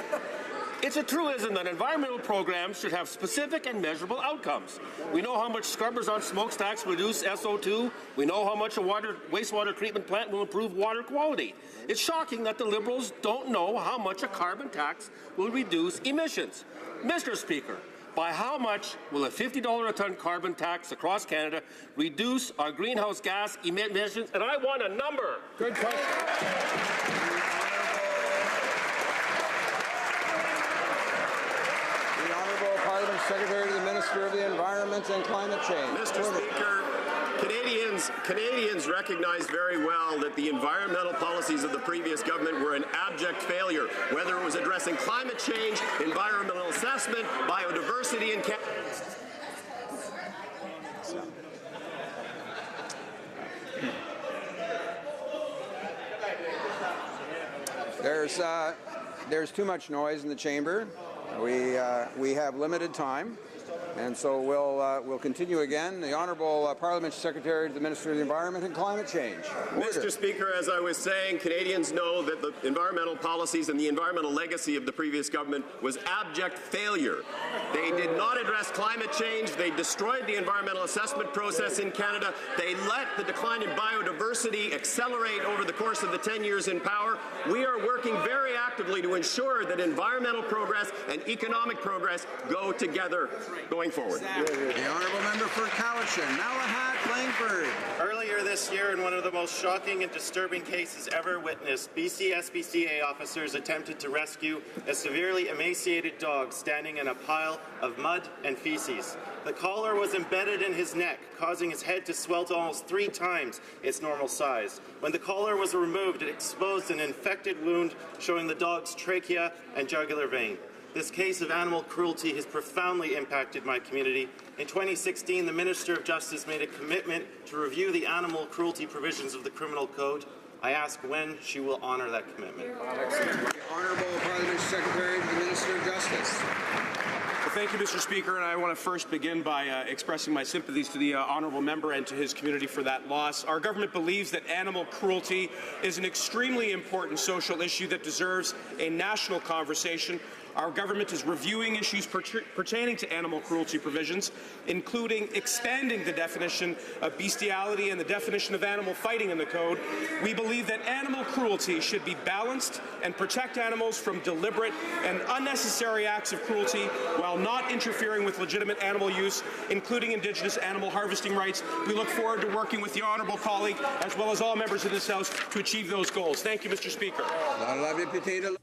It's a truism that environmental programs should have specific and measurable outcomes. We know how much scrubbers on smokestacks reduce SO2. We know how much a wastewater treatment plant will improve water quality. It's shocking that the Liberals don't know how much a carbon tax will reduce emissions. Mr. Speaker, by how much will a $50 a ton carbon tax across Canada reduce our greenhouse gas emissions? And I want a number.
Good question. Parliament Secretary to the Minister of the Environment and Climate Change.
Mr. Speaker, Canadians recognize very well that the environmental policies of the previous government were an abject failure, whether it was addressing climate change, environmental assessment, biodiversity, and
There's too much noise in the chamber. We have limited time, and so we'll continue again. The Honourable Parliamentary Secretary to the Minister of the Environment and Climate Change.
Mr. Speaker, as I was saying, Canadians know that the environmental policies and the environmental legacy of the previous government was abject failure. They did not address climate change. They destroyed the environmental assessment process in Canada. They let the decline in biodiversity accelerate over the course of the 10 years in power. We are working very actively to ensure that environmental progress and economic progress go together going forward.
The Honourable Member for Cowichan, Malahat, Langford.
Earlier this year, in one of the most shocking and disturbing cases ever witnessed, BC SPCA officers attempted to rescue a severely emaciated dog standing in a pile of mud and feces. The collar was embedded in his neck, causing his head to swell to almost 3 times its normal size. When the collar was removed, it exposed an infected wound showing the dog's trachea and jugular vein. This case of animal cruelty has profoundly impacted my community. In 2016, the Minister of Justice made a commitment to review the animal cruelty provisions of the Criminal Code. I ask when she will honour that commitment.
The Honourable Parliamentary Secretary to the Minister of Justice.
Well, thank you, Mr. Speaker, and I want to first begin by expressing my sympathies to the honourable member and to his community for that loss. Our government believes that animal cruelty is an extremely important social issue that deserves a national conversation. Our government is reviewing issues pertaining to animal cruelty provisions, including expanding the definition of bestiality and the definition of animal fighting in the Code. We believe that animal cruelty should be balanced and protect animals from deliberate and unnecessary acts of cruelty while not interfering with legitimate animal use, including Indigenous animal harvesting rights. We look forward to working with the honourable colleague, as well as all members of this House, to achieve those goals. Thank you, Mr. Speaker.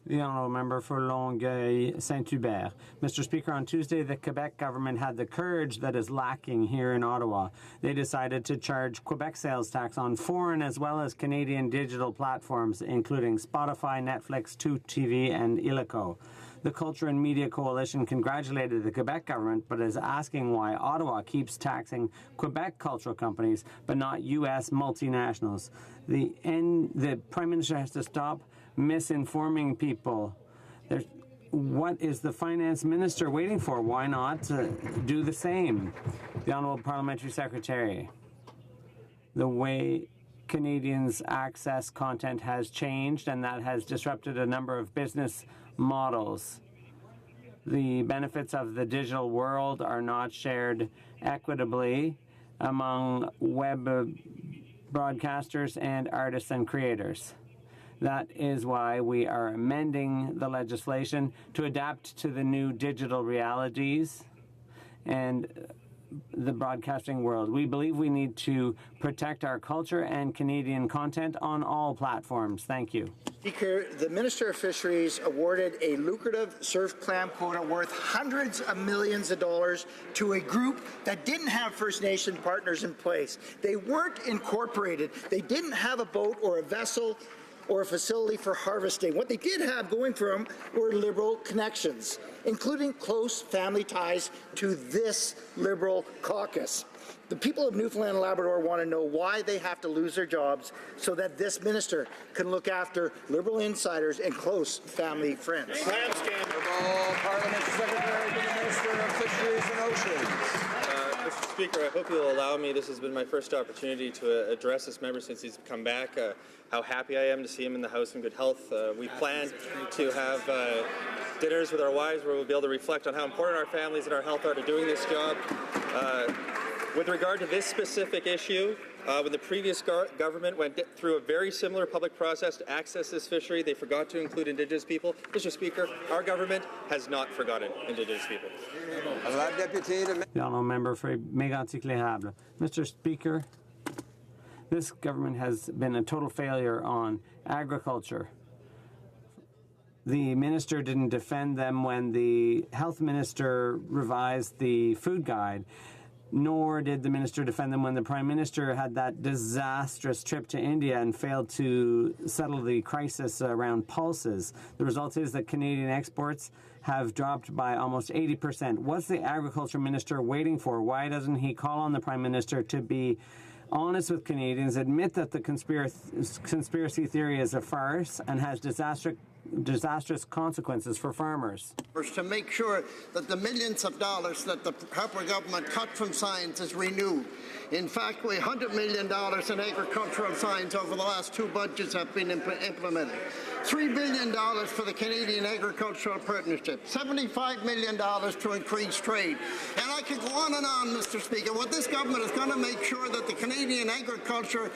The Honourable Member for Longueuil. Saint-Hubert. Mr. Speaker, on Tuesday, the Quebec government had the courage that is lacking here in Ottawa. They decided to charge Quebec sales tax on foreign as well as Canadian digital platforms, including Spotify, Netflix, TV, and Illico. The Culture and Media Coalition congratulated the Quebec government, but is asking why Ottawa keeps taxing Quebec cultural companies, but not U.S. multinationals. The Prime Minister has to stop misinforming people. What is the Finance Minister waiting for? Why not do the same? The Honourable Parliamentary Secretary. The way Canadians access content has changed, and that has disrupted a number of business models. The benefits of the digital world are not shared equitably among web broadcasters and artists and creators. That is why we are amending the legislation to adapt to the new digital realities and the broadcasting world. We believe we need to protect our culture and Canadian content on all platforms. Thank you.
Speaker, the Minister of Fisheries awarded a lucrative surf clam quota worth hundreds of millions of dollars to a group that didn't have First Nation partners in place. They weren't incorporated. They didn't have a boat or a vessel or a facility for harvesting. What they did have going for them were Liberal connections, including close family ties to this Liberal caucus. The people of Newfoundland and Labrador want to know why they have to lose their jobs so that this minister can look after Liberal insiders and close family friends.
Parliamentary Secretary to the Minister of Fisheries and Oceans.
Mr. Speaker, I hope you will allow me. This has been my first opportunity to address this member since he's come back. How happy I am to see him in the House in good health. We plan to have dinners with our wives where we'll be able to reflect on how important our families and our health are to doing this job. With regard to this specific issue, when the previous government went through a very similar public process to access this fishery, they forgot to include Indigenous people. Mr. Speaker, our government has not forgotten Indigenous people.
The Honourable Member for Mégantic-Les-Sables. Mr. Speaker, this government has been a total failure on agriculture. The minister didn't defend them when the health minister revised the food guide, nor did the minister defend them when the Prime Minister had that disastrous trip to India and failed to settle the crisis around pulses. The result is that Canadian exports have dropped by almost 80%. What's the Agriculture Minister waiting for? Why doesn't he call on the Prime Minister to be honest with Canadians, admit that the conspiracy theory is a farce and has disastrous consequences for farmers?
To make sure that the millions of dollars that the Harper government cut from science is renewed. In fact, $100 million in agricultural science over the last two budgets have been implemented. $3 billion for the Canadian Agricultural Partnership, $75 million to increase trade. And I could go on and on, Mr. Speaker. What this government is going to make sure that the Canadian agriculture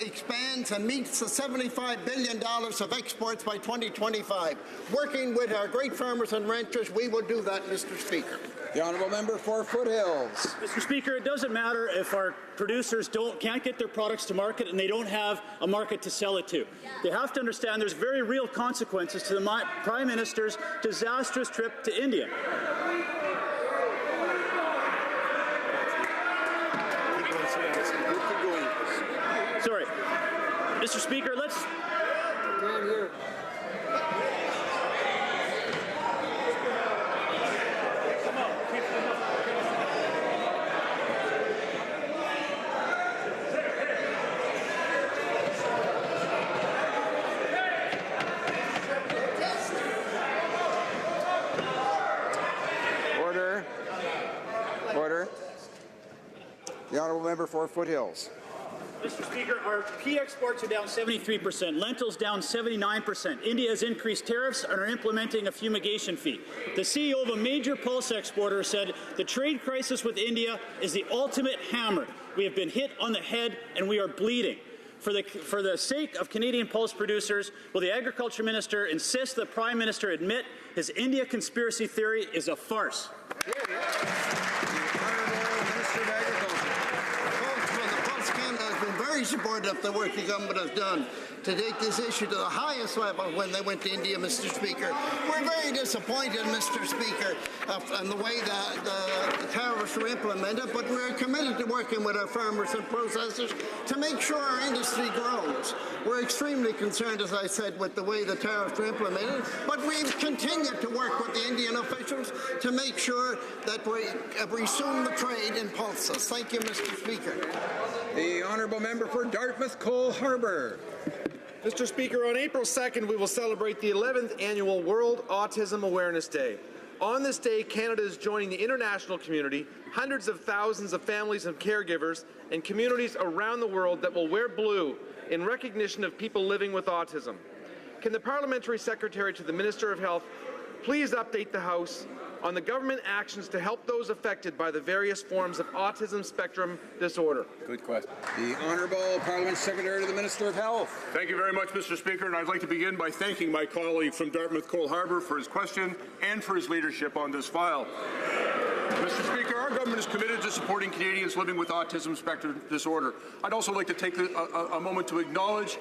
expands and meets the $75 billion of exports by 2025. Working with our great farmers and ranchers, we will do that, Mr. Speaker.
The Honourable Member for Foothills.
Mr. Speaker, it doesn't matter if our producers can't get their products to market and they don't have a market to sell it to. They have to understand there's very real consequences to the Prime Minister's disastrous trip to India. Sorry. Mr. Speaker, let's...
The Honourable Member for Foothills.
Mr. Speaker, our pea exports are down 73%, lentils down 79%. India has increased tariffs and are implementing a fumigation fee. The CEO of a major pulse exporter said the trade crisis with India is the ultimate hammer. We have been hit on the head and we are bleeding. For the sake of Canadian pulse producers, will the Agriculture Minister insist the Prime Minister admit his India conspiracy theory is a farce?
Very supportive of the work the government has done to take this issue to the highest level when they went to India, Mr. Speaker. We're very disappointed, Mr. Speaker, in the way that the tariffs were implemented, but we're committed to working with our farmers and processors to make sure our industry grows. We're extremely concerned, as I said, with the way the tariffs were implemented, but we've continued to work with the Indian officials to make sure that we resume the trade in pulses. Thank you, Mr. Speaker.
The honourable member for Dartmouth Cole Harbour.
Mr. Speaker, on April 2nd, we will celebrate the 11th annual World Autism Awareness Day. On this day, Canada is joining the international community, hundreds of thousands of families and caregivers, and communities around the world that will wear blue in recognition of people living with autism. Can the Parliamentary Secretary to the Minister of Health please update the House on the government actions to help those affected by the various forms of autism spectrum disorder?
Good question. The Honourable Parliament Secretary to the Minister of Health.
Thank you very much, Mr. Speaker, and I'd like to begin by thanking my colleague from Dartmouth Cole Harbour for his question and for his leadership on this file. Mr. Speaker, our government is committed to supporting Canadians living with autism spectrum disorder. I'd also like to take a moment to acknowledge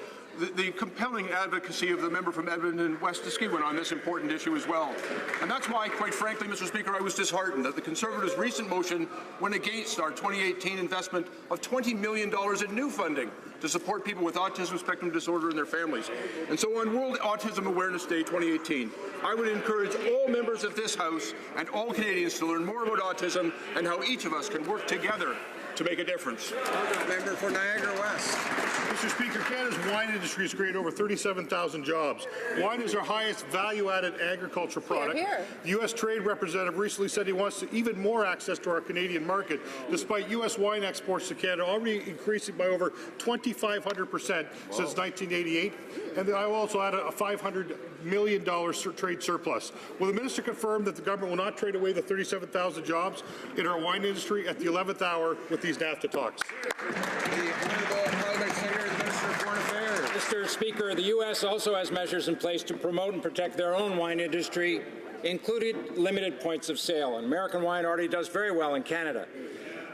the compelling advocacy of the member from Edmonton West Eskewin on this important issue as well. And that's why, quite frankly, Mr. Speaker, I was disheartened that the Conservatives' recent motion went against our 2018 investment of $20 million in new funding to support people with autism spectrum disorder and their families. And so on World Autism Awareness Day 2018, I would encourage all members of this House and all Canadians to learn more about autism and how each of us can work together to make a difference.
Member for Niagara West.
Mr. Speaker, Canada's wine industry has created over 37,000 jobs. Wine is our highest value-added agricultural product. The U.S. Trade Representative recently said he wants even more access to our Canadian market, despite U.S. wine exports to Canada already increasing by over 2,500% since 1988. And I will also add a $500 million trade surplus. Will the minister confirm that the government will not trade away the 37,000 jobs in our wine industry at the 11th hour with these NAFTA talks?
Mr. Speaker, the U.S. also has measures in place to promote and protect their own wine industry, including limited points of sale. And American wine already does very well in Canada.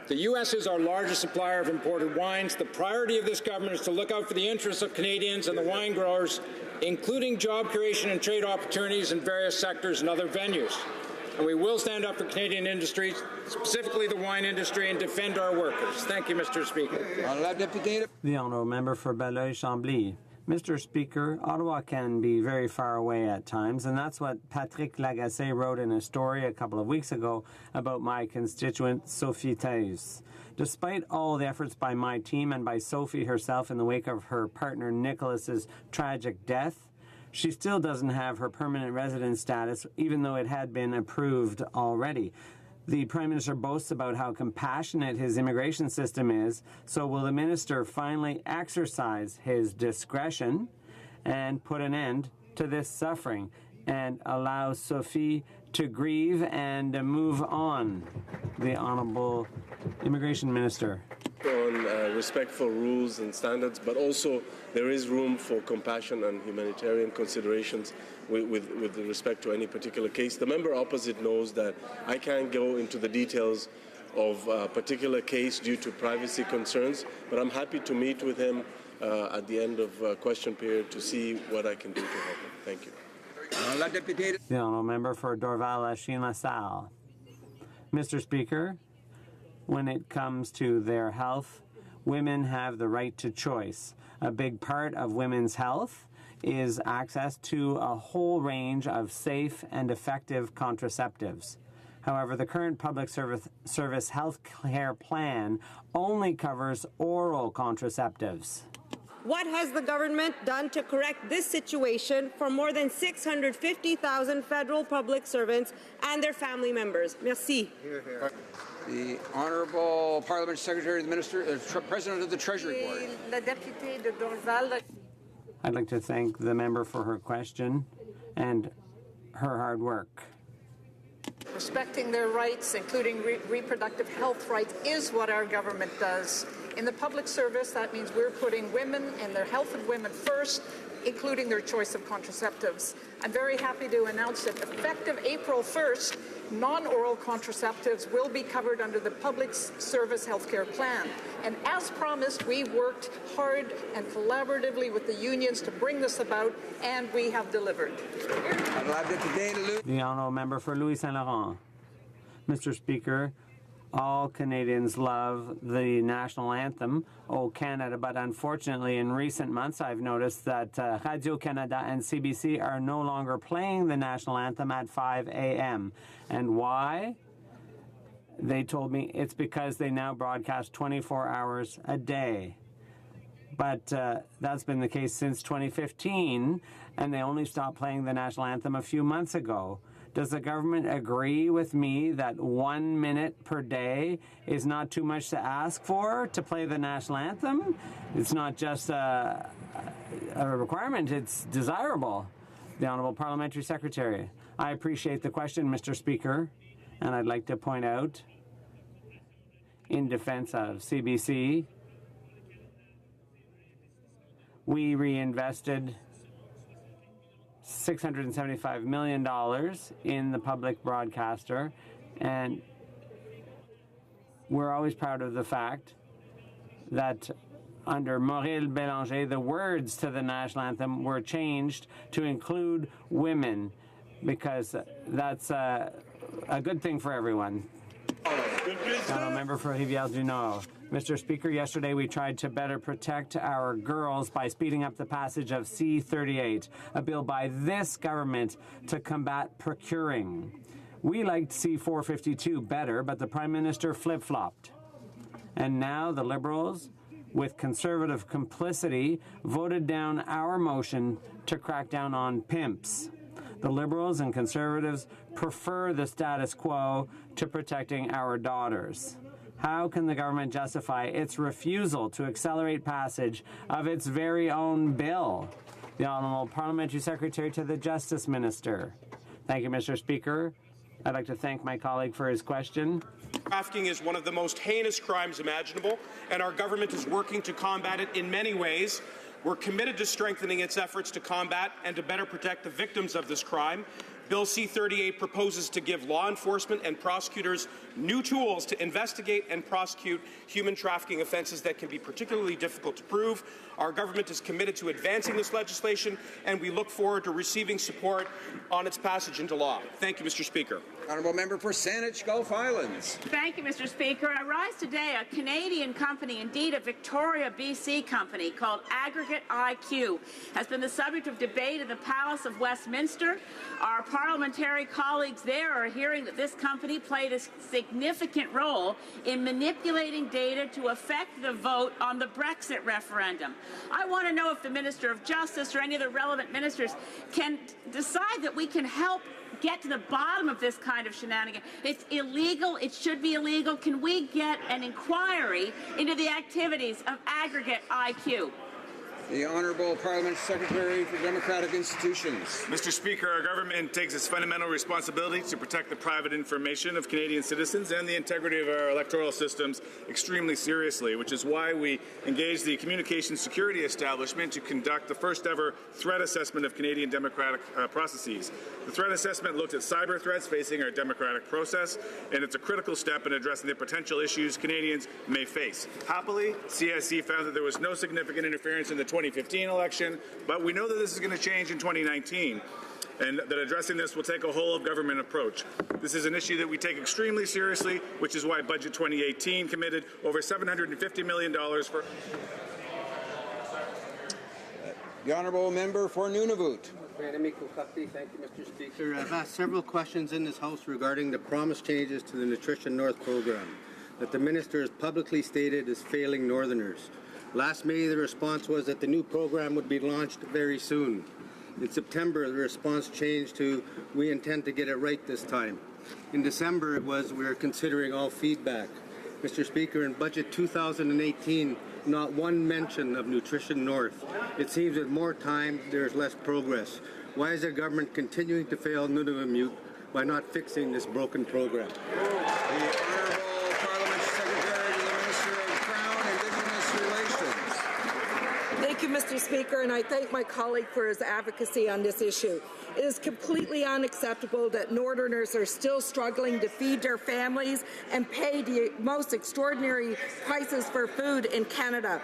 The U.S. is our largest supplier of imported wines. The priority of this government is to look out for the interests of Canadians and the wine growers, including job creation and trade opportunities in various sectors and other venues. And we will stand up for Canadian industries, specifically the wine industry, and defend our workers. Thank you, Mr. Speaker.
The honourable member for Belleuil-Chambly. Mr. Speaker, Ottawa can be very far away at times, and that's what Patrick Lagacé wrote in a story a couple of weeks ago about my constituent, Sophie Theus. Despite all the efforts by my team and by Sophie herself in the wake of her partner Nicholas's tragic death, she still doesn't have her permanent resident status, even though it had been approved already. The Prime Minister boasts about how compassionate his immigration system is, so will the Minister finally exercise his discretion and put an end to this suffering and allow Sophie to grieve and move on? The Honourable Immigration Minister.
On respect for rules and standards, but also there is room for compassion and humanitarian considerations with respect to any particular case. The member opposite knows that I can't go into the details of a particular case due to privacy concerns, but I'm happy to meet with him at the end of question period to see what I can do to help him. Thank you.
The honourable member for Dorval-Lachine-LaSalle. Mr. Speaker, when it comes to their health, women have the right to choice. A big part of women's health is access to a whole range of safe and effective contraceptives. However, the current public service health care plan only covers oral contraceptives.
What has the government done to correct this situation for more than 650,000 federal public servants and their family members? Merci.
The Honourable Parliament Secretary of the Minister, President of the Treasury Board.
I'd like to thank the member for her question and her hard work.
Respecting their rights, including reproductive health rights, is what our government does.
In the public service, that means we're putting women and their health of women first, including their choice of contraceptives. I'm very happy to announce that effective April 1st, non-oral contraceptives will be covered under the public service healthcare plan. And as promised, we worked hard and collaboratively with the unions to bring this about, and we have delivered.
The honourable member for Louis Saint Laurent. Mr. Speaker, all Canadians love the national anthem, O Canada, but unfortunately in recent months I've noticed that Radio-Canada and CBC are no longer playing the national anthem at 5 a.m. And why? They told me it's because they now broadcast 24 hours a day. But that's been the case since 2015, and they only stopped playing the national anthem a few months ago. Does the government agree with me that 1 minute per day is not too much to ask for to play the national anthem? It's not just a requirement, it's desirable. The Honourable Parliamentary Secretary. I appreciate the question, Mr. Speaker, and I'd like to point out, in defense of CBC, we reinvested $675 million in the public broadcaster, and we're always proud of the fact that under Maurice Bélanger, the words to the national anthem were changed to include women, because that's a good thing for everyone. Member for Rivière-du-Nord. Mr. Speaker, yesterday we tried to better protect our girls by speeding up the passage of C-38, a bill by this government to combat procuring. We liked C-452 better, but the Prime Minister flip-flopped. And now the Liberals, with Conservative complicity, voted down our motion to crack down on pimps. The Liberals and Conservatives prefer the status quo to protecting our daughters. How can the government justify its refusal to accelerate passage of its very own bill? The Honourable Parliamentary Secretary to the Justice Minister. Thank you, Mr. Speaker. I'd like to thank my colleague for his question.
Trafficking is one of the most heinous crimes imaginable, and our government is working to combat it in many ways. We're committed to strengthening its efforts to combat and to better protect the victims of this crime. Bill C-38 proposes to give law enforcement and prosecutors new tools to investigate and prosecute human trafficking offences that can be particularly difficult to prove. Our government is committed to advancing this legislation, and we look forward to receiving support on its passage into law. Thank you, Mr. Speaker.
Honourable Member for Saanich Gulf Islands.
Thank you, Mr. Speaker. I rise today, a Canadian company, indeed a Victoria, BC company, called Aggregate IQ, has been the subject of debate in the Palace of Westminster. Our parliamentary colleagues there are hearing that this company played a significant role in manipulating data to affect the vote on the Brexit referendum. I want to know if the Minister of Justice or any of the relevant ministers can decide that we can help get to the bottom of this kind of shenanigan. It's illegal. It should be illegal. Can we get an inquiry into the activities of Aggregate IQ?
The Honourable Parliament Secretary for Democratic Institutions.
Mr. Speaker, our government takes its fundamental responsibility to protect the private information of Canadian citizens and the integrity of our electoral systems extremely seriously, which is why we engaged the Communications Security Establishment to conduct the first ever threat assessment of Canadian democratic processes. The threat assessment looked at cyber threats facing our democratic process, and it's a critical step in addressing the potential issues Canadians may face. Happily, CSE found that there was no significant interference in the 2015 election, but we know that this is going to change in 2019, and that addressing this will take a whole-of-government approach. This is an issue that we take extremely seriously, which is why Budget 2018 committed over $750 million for...
The Honourable Member for Nunavut.
Thank you, Mr. Speaker. I've asked several questions in this House regarding the promised changes to the Nutrition North program that the Minister has publicly stated is failing Northerners. Last May, the response was that the new program would be launched very soon. In September, the response changed to, we intend to get it right this time. In December, it was, we are considering all feedback. Mr. Speaker, in Budget 2018, not one mention of Nutrition North. It seems with more time, there's less progress. Why is the government continuing to fail Nunavut by not fixing this broken program?
The Honourable Parliament Secretary to the Minister of Crown, Indigenous
you, Mr. Speaker, and I thank my colleague for his advocacy on this issue. It is completely unacceptable that Northerners are still struggling to feed their families and pay the most extraordinary prices for food in Canada.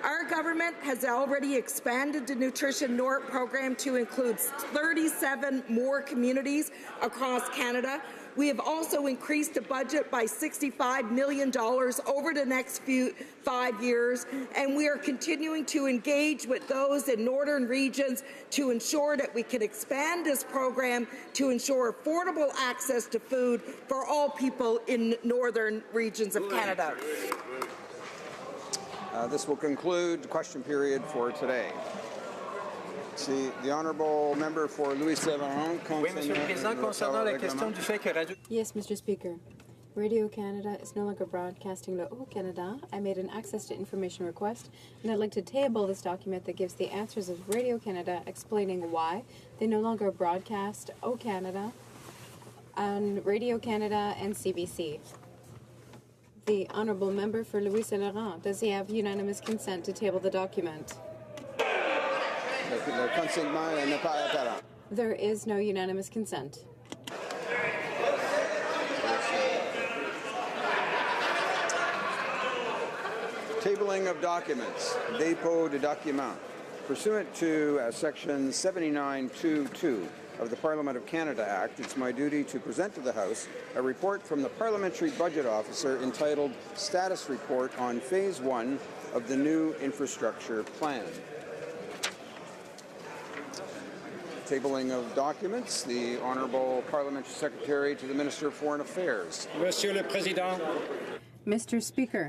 Our government has already expanded the Nutrition North program to include 37 more communities across Canada. We have also increased the budget by $65 million over the next 5 years, and we are continuing to engage with those in northern regions to ensure that we can expand this program to ensure affordable access to food for all people in northern regions of Canada.
This will conclude the question period for today. See, the honourable member for Louis-Saint-Laurent.
Yes, Mr. Speaker. Radio Canada is no longer broadcasting to HoC Canada. I made an access to information request, and I'd like to table this document that gives the answers of Radio Canada explaining why they no longer broadcast HoC Canada on Radio Canada and CBC. The honourable member for Louis-Saint-Laurent, does he have unanimous consent to table the document? There is no unanimous consent.
Tabling of documents, dépôt de documents. Pursuant to Section 79(2)(2) of the Parliament of Canada Act, it's my duty to present to the House a report from the Parliamentary Budget Officer entitled Status Report on Phase 1 of the new Infrastructure Plan. Tabling of documents, the Honourable Parliamentary Secretary to the Minister of Foreign Affairs.
Monsieur le Président.
Mr. Speaker,